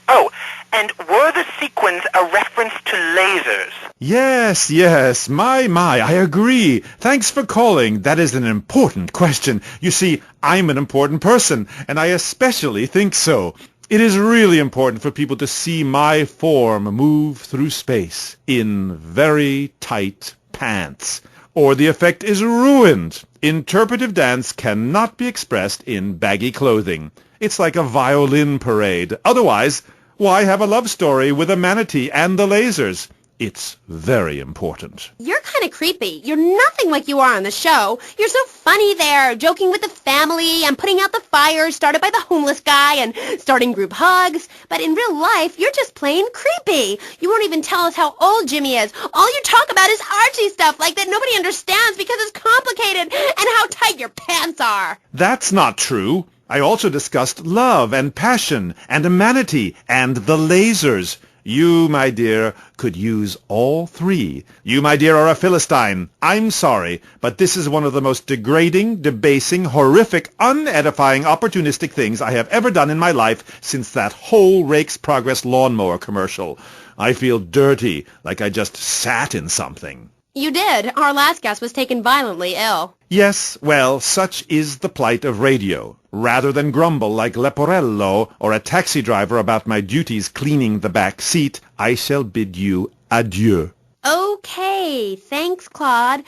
Oh, and were the sequins a reference to lasers? Yes, my, I agree. Thanks for calling. That is an important question. You see, I'm an important person, and I especially think so. It is really important for people to see my form move through space in very tight pants, or the effect is ruined. Interpretive dance cannot be expressed in baggy clothing. It's like a violin parade. Otherwise, why have a love story with a manatee and the lasers? It's very important. You're kind of creepy. You're nothing like you are on the show. You're so funny there, joking with the family and putting out the fires started by the homeless guy and starting group hugs. But in real life, you're just plain creepy. You won't even tell us how old Jimmy is. All you talk about is Archie stuff like that nobody understands because it's complicated, and how tight your pants are. That's not true. I also discussed love and passion and a manatee and the lasers. You, my dear, could use all three. You, my dear, are a Philistine. I'm sorry, but this is one of the most degrading, debasing, horrific, unedifying, opportunistic things I have ever done in my life since that whole Rake's Progress lawnmower commercial. I feel dirty, like I just sat in something. You did. Our last guest was taken violently ill. Yes, well, such is the plight of radio. Rather than grumble like Leporello or a taxi driver about my duties cleaning the back seat, I shall bid you adieu. Okay, thanks, Claude.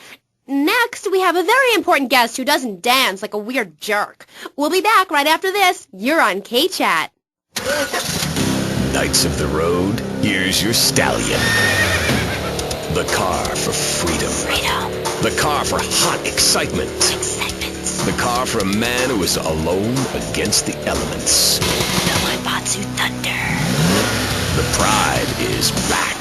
Next, we have a very important guest who doesn't dance like a weird jerk. We'll be back right after this. You're on K-Chat. Knights of the road, here's your stallion. The car for freedom. The car for hot excitement. The car for a man who is alone against the elements. The Waibatsu Thunder. The pride is back.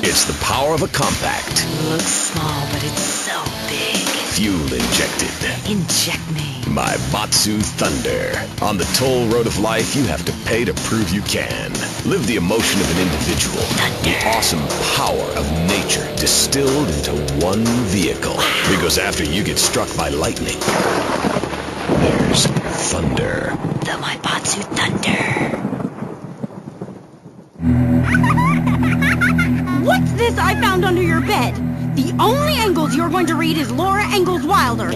It's the power of a compact. Looks small, but it's so big. Fuel injected. Inject me. My Batsu Thunder. On the toll road of life, you have to pay to prove you can. Live the emotion of an individual. The awesome power of nature distilled into one vehicle. Wow. Because after you get struck by lightning, there's thunder. The Waibatsu Thunder. What's this I found under your bed? The only Engels you're going to read is Laura Ingalls Wilder.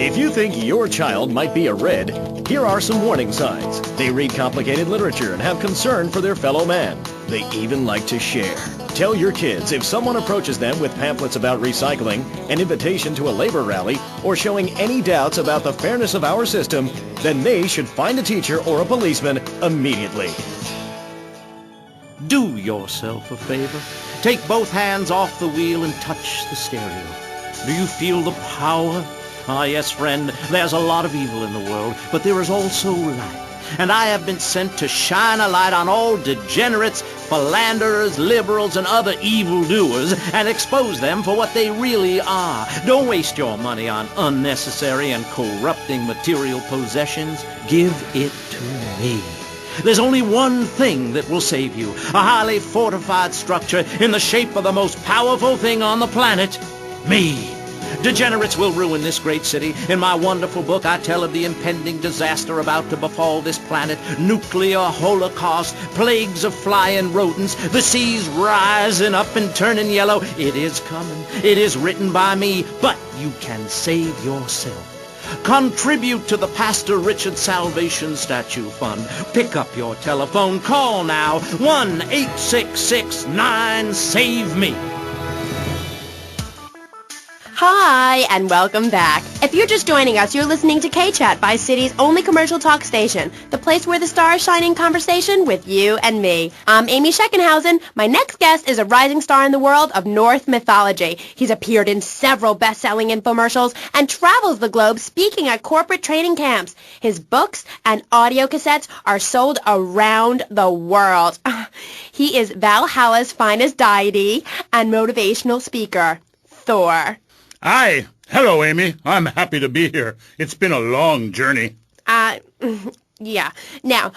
If you think your child might be a red, here are some warning signs. They read complicated literature and have concern for their fellow man. They even like to share. Tell your kids if someone approaches them with pamphlets about recycling, an invitation to a labor rally, or showing any doubts about the fairness of our system, then they should find a teacher or a policeman immediately. Do yourself a favor. Take both hands off the wheel and touch the stereo. Do you feel the power? Ah, yes, friend, there's a lot of evil in the world, but there is also light. And I have been sent to shine a light on all degenerates, philanderers, liberals, and other evildoers, and expose them for what they really are. Don't waste your money on unnecessary and corrupting material possessions. Give it to me. There's only one thing that will save you, a highly fortified structure in the shape of the most powerful thing on the planet, me. Degenerates will ruin this great city. In my wonderful book, I tell of the impending disaster about to befall this planet. Nuclear holocaust, plagues of flying rodents, the seas rising up and turning yellow. It is coming. It is written by me, but you can save yourself. Contribute to the Pastor Richard Salvation Statue Fund. Pick up your telephone. Call now. 1-866-9-SAVE-ME. Hi, and welcome back. If you're just joining us, you're listening to K-Chat, by City's only commercial talk station, the place where the stars shine in conversation with you and me. I'm Amy Scheckenhausen. My next guest is a rising star in the world of Norse mythology. He's appeared in several best-selling infomercials and travels the globe speaking at corporate training camps. His books and audio cassettes are sold around the world. He is Valhalla's finest deity and motivational speaker, Thor. Aye, Hello, Amy. I'm happy to be here. It's been a long journey. Yeah. Now,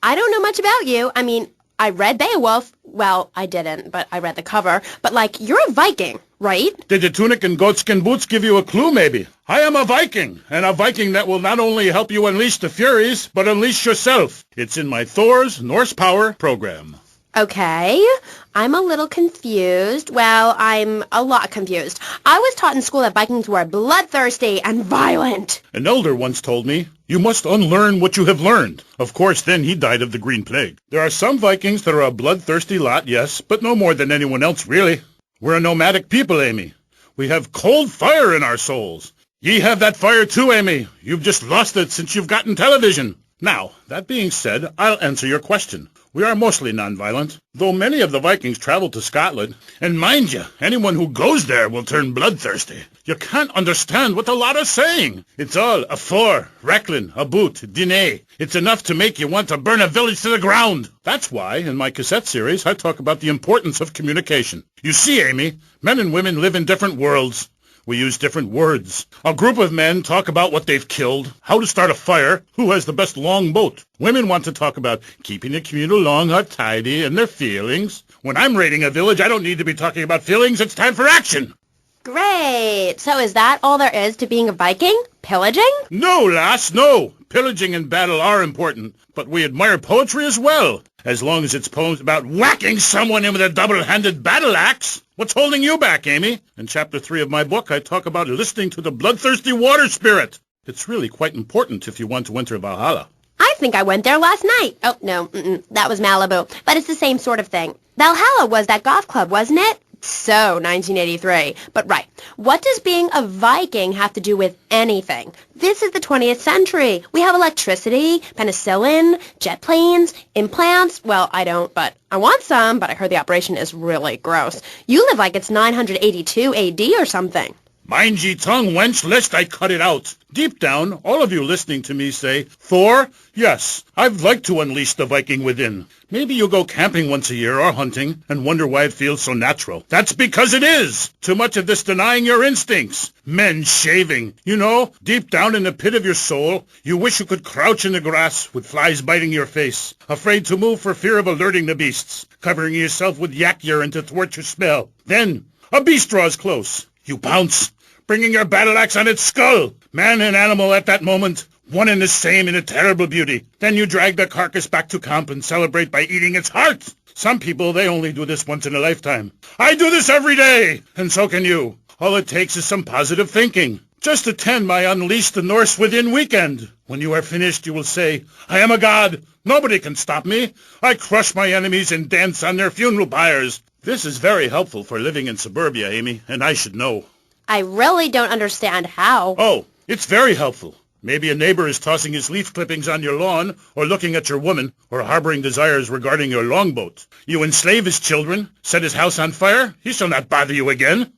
I don't know much about you. I mean, I read Beowulf. Well, I didn't, but I read the cover. But, like, you're a Viking, right? Did the tunic and goatskin boots give you a clue, maybe? I am a Viking, and a Viking that will not only help you unleash the Furies, but unleash yourself. It's in my Thor's Norse Power program. Okay. I'm a little confused. Well, I'm a lot confused. I was taught in school that Vikings were bloodthirsty and violent. An elder once told me, you must unlearn what you have learned. Of course, then he died of the Green Plague. There are some Vikings that are a bloodthirsty lot, yes, but no more than anyone else, really. We're a nomadic people, Amy. We have cold fire in our souls. Ye have that fire too, Amy. You've just lost it since you've gotten television. Now, that being said, I'll answer your question. We are mostly nonviolent, though many of the Vikings traveled to Scotland. And mind you, anyone who goes there will turn bloodthirsty. You can't understand what the lot are saying. It's all a Thor, Recklin, a boot, dîner. It's enough to make you want to burn a village to the ground. That's why, in my cassette series, I talk about the importance of communication. You see, Amy, men and women live in different worlds. We use different words. A group of men talk about what they've killed, how to start a fire, who has the best long boat. Women want to talk about keeping the communal long hut tidy and their feelings. When I'm raiding a village, I don't need to be talking about feelings. It's time for action. Great. So is that all there is to being a Viking? Pillaging? No, lass, no. Pillaging and battle are important, but we admire poetry as well, as long as it's poems about whacking someone in with a double-handed battle axe. What's holding you back, Amy? In Chapter 3 of my book, I talk about listening to the bloodthirsty water spirit. It's really quite important if you want to enter Valhalla. I think I went there last night. Oh, no, that was Malibu. But it's the same sort of thing. Valhalla was that golf club, wasn't it? So, 1983. But right, what does being a Viking have to do with anything? This is the 20th century. We have electricity, penicillin, jet planes, implants. Well, I don't, but I want some, but I heard the operation is really gross. You live like it's 982 AD or something. Mind ye tongue, wench, lest I cut it out. Deep down, all of you listening to me say, Thor, yes, I'd like to unleash the Viking within. Maybe you go camping once a year or hunting and wonder why it feels so natural. That's because it is. Too much of this denying your instincts. Men shaving. You know, deep down in the pit of your soul, you wish you could crouch in the grass with flies biting your face, afraid to move for fear of alerting the beasts, covering yourself with yak urine to thwart your smell. Then, a beast draws close. You pounce, bringing your battle axe on its skull. Man and animal at that moment, one and the same in a terrible beauty. Then you drag the carcass back to camp and celebrate by eating its heart. Some people, they only do this once in a lifetime. I do this every day, and so can you. All it takes is some positive thinking. Just attend my Unleash the Norse Within weekend. When you are finished, you will say, I am a god. Nobody can stop me. I crush my enemies and dance on their funeral pyres. This is very helpful for living in suburbia, Amy, and I should know. I really don't understand how. Oh, it's very helpful. Maybe a neighbor is tossing his leaf clippings on your lawn, or looking at your woman, or harboring desires regarding your longboat. You enslave his children, set his house on fire, he shall not bother you again.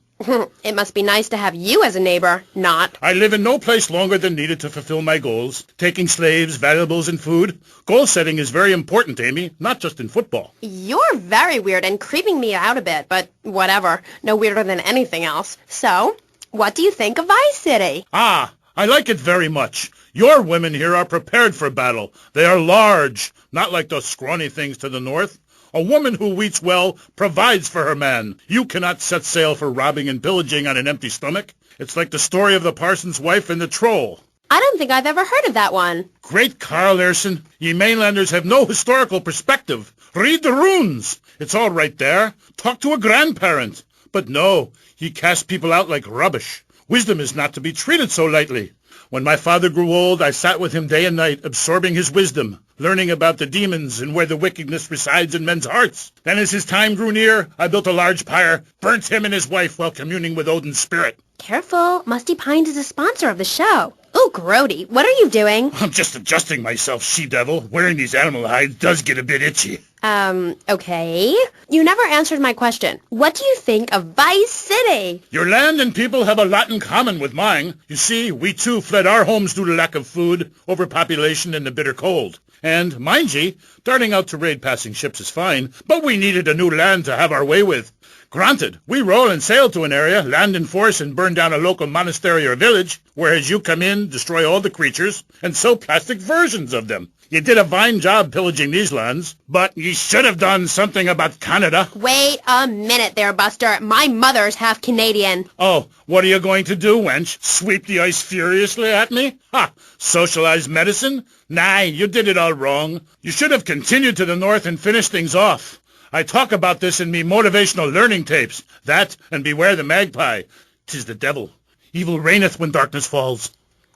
It must be nice to have you as a neighbor, not. I live in no place longer than needed to fulfill my goals. Taking slaves, valuables, and food. Goal setting is very important, Amy, not just in football. You're very weird and creeping me out a bit, but whatever. No weirder than anything else. So, what do you think of Vice City? Ah, I like it very much. Your women here are prepared for battle. They are large, not like those scrawny things to the north. A woman who eats well provides for her man. You cannot set sail for robbing and pillaging on an empty stomach. It's like the story of the parson's wife and the troll. I don't think I've ever heard of that one. Great Carl Erson. Ye mainlanders have no historical perspective. Read the runes. It's all right there. Talk to a grandparent. But no, ye cast people out like rubbish. Wisdom is not to be treated so lightly. When my father grew old, I sat with him day and night, absorbing his wisdom, learning about the demons and where the wickedness resides in men's hearts. Then as his time grew near, I built a large pyre, burnt him and his wife while communing with Odin's spirit. Careful, Musty Pines is a sponsor of the show. Ooh, grody, what are you doing? I'm just adjusting myself, she-devil. Wearing these animal hides does get a bit itchy. Okay. You never answered my question. What do you think of Vice City? Your land and people have a lot in common with mine. You see, we too fled our homes due to lack of food, overpopulation, and the bitter cold. And, mind ye, darting out to raid passing ships is fine, but we needed a new land to have our way with. Granted, we roll and sail to an area, land in force, and burn down a local monastery or village, whereas you come in, destroy all the creatures, and sew plastic versions of them. You did a fine job pillaging these lands, but you should have done something about Canada. Wait a minute there, Buster. My mother's half Canadian. Oh, what are you going to do, wench? Sweep the ice furiously at me? Ha! Socialized medicine? Nah, you did it all wrong. You should have continued to the north and finished things off. I talk about this in me motivational learning tapes. That, and beware the magpie. 'Tis the devil. Evil reigneth when darkness falls.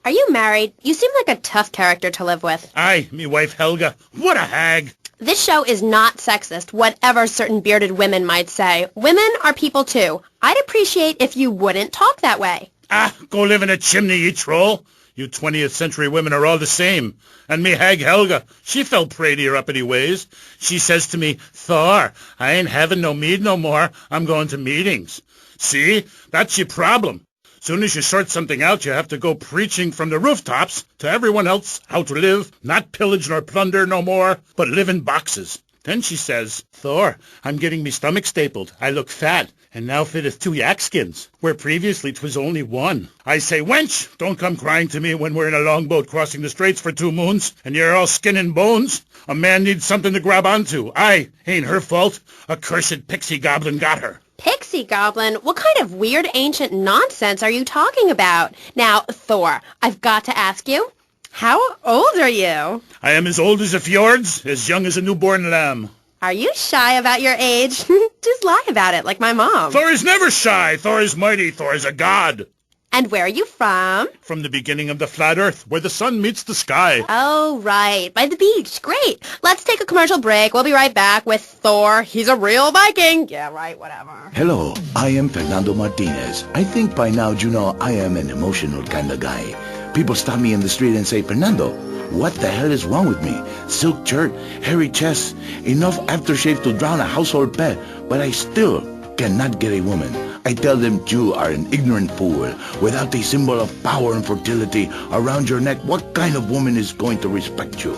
Are you married? You seem like a tough character to live with. Aye, me wife Helga. What a hag! This show is not sexist, whatever certain bearded women might say. Women are people too. I'd appreciate if you wouldn't talk that way. Ah, go live in a chimney, you troll. You 20th century women are all the same. And me hag Helga, she fell prey to your uppity ways. She says to me, Thor, I ain't having no mead no more. I'm going to meetings. See? That's your problem. Soon as you sort something out, you have to go preaching from the rooftops to everyone else how to live, not pillage nor plunder no more, but live in boxes. Then she says, Thor, I'm getting me stomach stapled. I look fat, and now fitteth 2 yak skins, where previously 'twas only 1. I say, wench, don't come crying to me when we're in a longboat crossing the straits for 2 moons, and you're all skin and bones. A man needs something to grab onto. Aye, ain't her fault. A cursed pixie goblin got her. Pixie goblin? What kind of weird ancient nonsense are you talking about? Now, Thor, I've got to ask you, how old are you? I am as old as the fjords, as young as a newborn lamb. Are you shy about your age? Just lie about it, like my mom. Thor is never shy. Thor is mighty. Thor is a god. And where are you from? From the beginning of the flat earth, where the sun meets the sky. Oh, right. By the beach. Great. Let's take a commercial break. We'll be right back with Thor. He's a real Viking. Yeah, right, whatever. Hello, I am Fernando Martinez. I think by now you know I am an emotional kind of guy. People stop me in the street and say, Fernando, what the hell is wrong with me? Silk shirt, hairy chest, enough aftershave to drown a household pet, but I still cannot get a woman. I tell them you are an ignorant fool. Without a symbol of power and fertility around your neck, what kind of woman is going to respect you?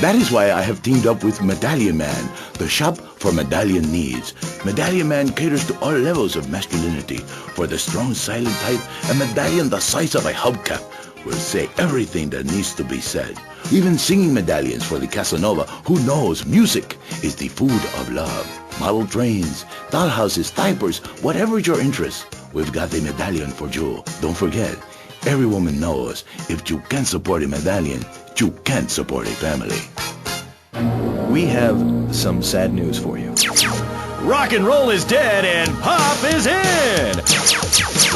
That is why I have teamed up with Medallion Man, the shop for medallion needs. Medallion Man caters to all levels of masculinity. For the strong, silent type, a medallion the size of a hubcap will say everything that needs to be said. Even singing medallions for the Casanova, who knows music is the food of love. Model trains, dollhouses, diapers, whatever your interest, we've got a medallion for you. Don't forget, every woman knows if you can't support a medallion, you can't support a family. We have some sad news for you. Rock and roll is dead and pop is in!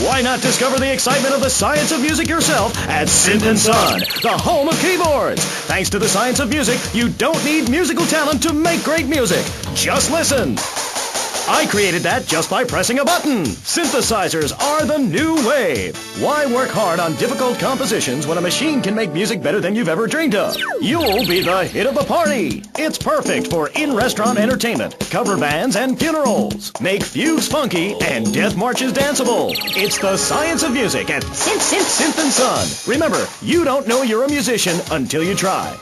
Why not discover the excitement of the science of music yourself at Synth & Son, the home of keyboards? Thanks to the science of music, you don't need musical talent to make great music. Just listen. I created that just by pressing a button. Synthesizers are the new wave. Why work hard on difficult compositions when a machine can make music better than you've ever dreamed of? You'll be the hit of the party. It's perfect for in-restaurant entertainment, cover bands, and funerals. Make fugues funky and death marches danceable. It's the science of music at Synth & Son. Remember, you don't know you're a musician until you try.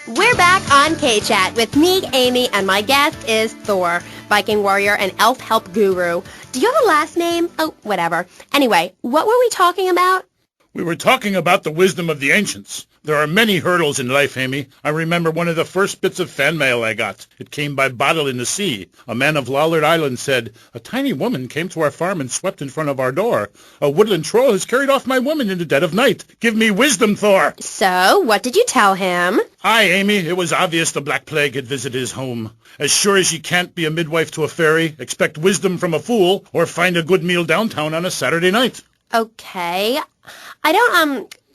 We're back on K-Chat with me, Amy, and my guest is Thor, Viking warrior and elf help guru. Do you have a last name? Oh, whatever. Anyway, what were we talking about? We were talking about the wisdom of the ancients. There are many hurdles in life, Amy. I remember one of the first bits of fan mail I got. It came by bottle in the sea. A man of Lollard Island said, "A tiny woman came to our farm and swept in front of our door. A woodland troll has carried off my woman in the dead of night. Give me wisdom, Thor." So, what did you tell him? Aye, Amy, it was obvious the Black Plague had visited his home. As sure as you can't be a midwife to a fairy, expect wisdom from a fool, or find a good meal downtown on a Saturday night. Okay.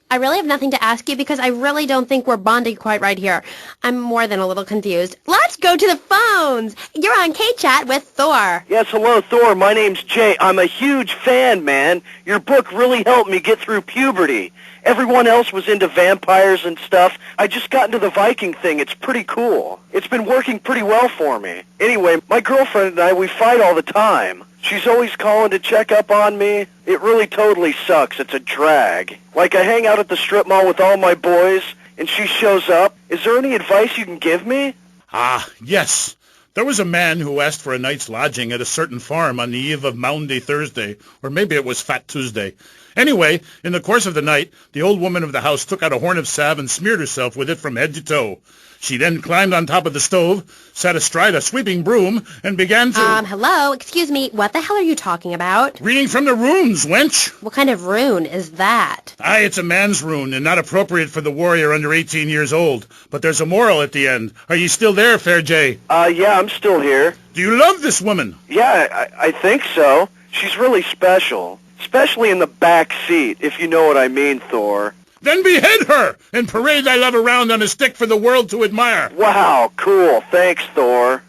I really have nothing to ask you because I really don't think we're bonding quite right here. I'm more than a little confused. Let's go to the phones. You're on K-Chat with Thor. Yes, hello, Thor. My name's Jay. I'm a huge fan, man. Your book really helped me get through puberty. Everyone else was into vampires and stuff. I just got into the Viking thing. It's pretty cool. It's been working pretty well for me. Anyway, my girlfriend and I, we fight all the time. She's always calling to check up on me. It really totally sucks. It's a drag. Like, I hang out at the strip mall with all my boys, and she shows up. Is there any advice you can give me? Ah, yes. There was a man who asked for a night's lodging at a certain farm on the eve of Maundy Thursday, or maybe it was Fat Tuesday. Anyway, in the course of the night, the old woman of the house took out a horn of salve and smeared herself with it from head to toe. She then climbed on top of the stove, sat astride a sweeping broom, and began to... Hello? Excuse me, what the hell are you talking about? Reading from the runes, wench. What kind of rune is that? Aye, it's a man's rune, and not appropriate for the warrior under 18 years old. But there's a moral at the end. Are you still there, Fair Jay? Yeah, I'm still here. Do you love this woman? Yeah, I think so. She's really special. Especially in the back seat, if you know what I mean, Thor. Then behead her, and parade thy love around on a stick for the world to admire. Wow, cool. Thanks, Thor.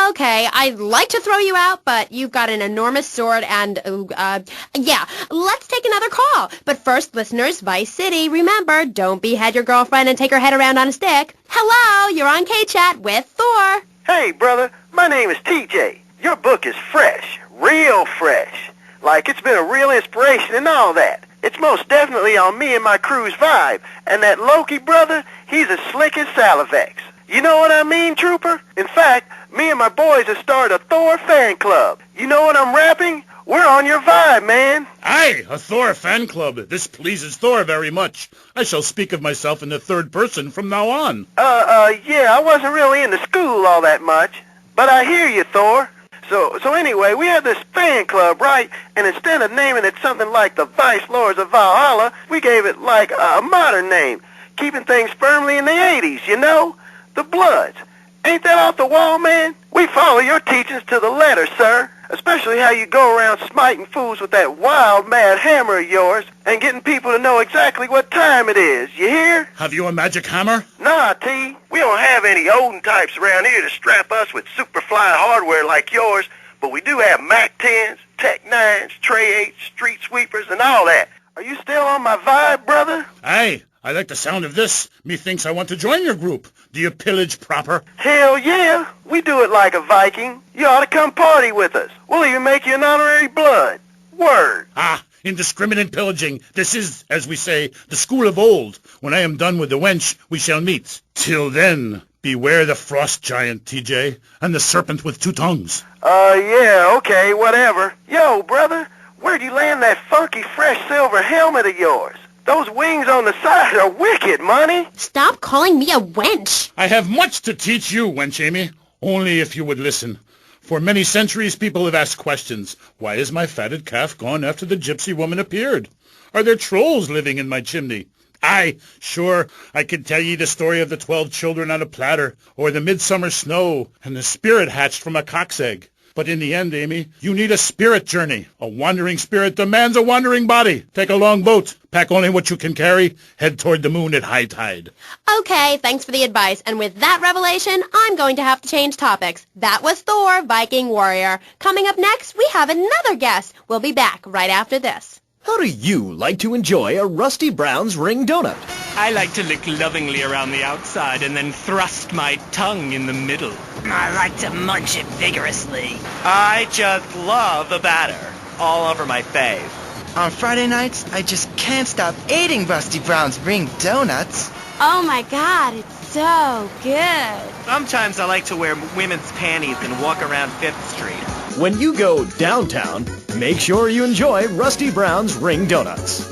Okay, I'd like to throw you out, but you've got an enormous sword and, yeah, let's take another call. But first, listeners, Vice City, remember, don't behead your girlfriend and take her head around on a stick. Hello, you're on K-Chat with Thor. Hey, brother, my name is TJ. Your book is fresh, real fresh. Like, it's been a real inspiration and all that. It's most definitely on me and my crew's vibe. And that Loki brother, he's as slick as Salivex. You know what I mean, Trooper? In fact, me and my boys have started a Thor fan club. You know what I'm rapping? We're on your vibe, man. Aye, a Thor fan club. This pleases Thor very much. I shall speak of myself in the third person from now on. Yeah, I wasn't really into school all that much. But I hear you, Thor. So anyway, we have this fan club, right? And instead of naming it something like the Vice Lords of Valhalla, we gave it like a modern name, keeping things firmly in the 80s, you know? The Bloods. Ain't that off the wall, man? We follow your teachings to the letter, sir. Especially how you go around smiting fools with that wild, mad hammer of yours and getting people to know exactly what time it is. You hear? Have you a magic hammer? Nah, T. We don't have any olden types around here to strap us with superfly hardware like yours, but we do have Mac 10s, Tech 9s, Tray 8s, Street Sweepers, and all that. Are you still on my vibe, brother? Aye, I like the sound of this. Methinks I want to join your group. Do you pillage proper? Hell yeah. We do it like a Viking. You ought to come party with us. We'll even make you an honorary blood. Word. Ah, indiscriminate pillaging. This is, as we say, the school of old. When I am done with the wench, we shall meet. Till then, beware the frost giant, TJ, and the serpent with two tongues. Yeah, okay, whatever. Yo, brother, where'd you land that funky fresh silver helmet of yours? Those wings on the side are wicked, money. Stop calling me a wench. I have much to teach you, wench Amy, only if you would listen. For many centuries people have asked questions. Why is my fatted calf gone after the gypsy woman appeared? Are there trolls living in my chimney? Aye, sure, I can tell ye the story of the 12 children on a platter, or the midsummer snow, and the spirit hatched from a cock's egg. But in the end, Amy, you need a spirit journey. A wandering spirit demands a wandering body. Take a long boat. Pack only what you can carry. Head toward the moon at high tide. Okay, thanks for the advice. And with that revelation, I'm going to have to change topics. That was Thor, Viking Warrior. Coming up next, we have another guest. We'll be back right after this. How do you like to enjoy a Rusty Brown's ring donut? I like to lick lovingly around the outside and then thrust my tongue in the middle. I like to munch it vigorously. I just love the batter all over my face. On Friday nights, I just can't stop eating Rusty Brown's ring donuts. Oh my God, it's so good. Sometimes I like to wear women's panties and walk around 5th Street. When you go downtown, make sure you enjoy Rusty Brown's ring donuts.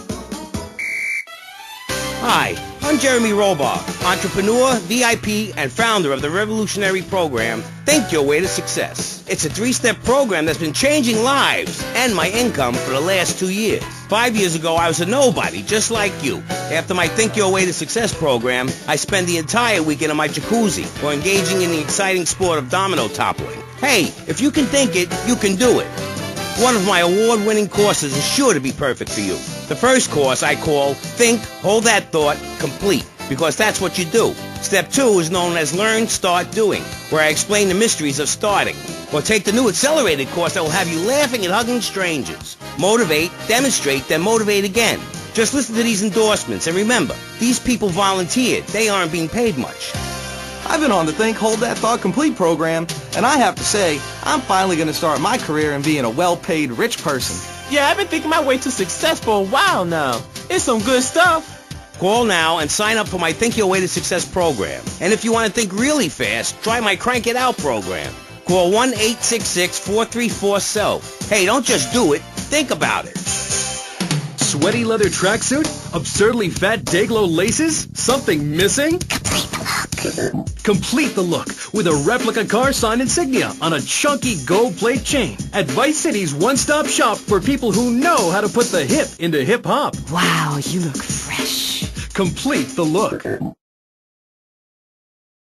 Hi, I'm Jeremy Robar, entrepreneur, VIP, and founder of the revolutionary program, Think Your Way to Success. It's a 3-step program that's been changing lives and my income for the last 2 years. 5 years ago, I was a nobody, just like you. After my Think Your Way to Success program, I spend the entire weekend in my jacuzzi or engaging in the exciting sport of domino toppling. Hey, if you can think it, you can do it. One of my award-winning courses is sure to be perfect for you. The first course I call Think, Hold That Thought, Complete, because that's what you do. Step 2 is known as Learn, Start, Doing, where I explain the mysteries of starting. Or take the new accelerated course that will have you laughing and hugging strangers. Motivate, demonstrate, then motivate again. Just listen to these endorsements, and remember, these people volunteered. They aren't being paid much. I've been on the Think, Hold That Thought Complete program, and I have to say, I'm finally going to start my career in being a well-paid rich person. Yeah, I've been thinking my way to success for a while now. It's some good stuff. Call now and sign up for my Think Your Way to Success program. And if you want to think really fast, try my Crank It Out program. Call 1-866-434-SELF. Hey, don't just do it. Think about it. Sweaty leather tracksuit? Absurdly fat Dayglow laces? Something missing? Complete the look with a replica car sign insignia on a chunky gold plate chain at Vice City's one-stop shop for people who know how to put the hip into hip-hop. Wow, you look fresh. Complete the look.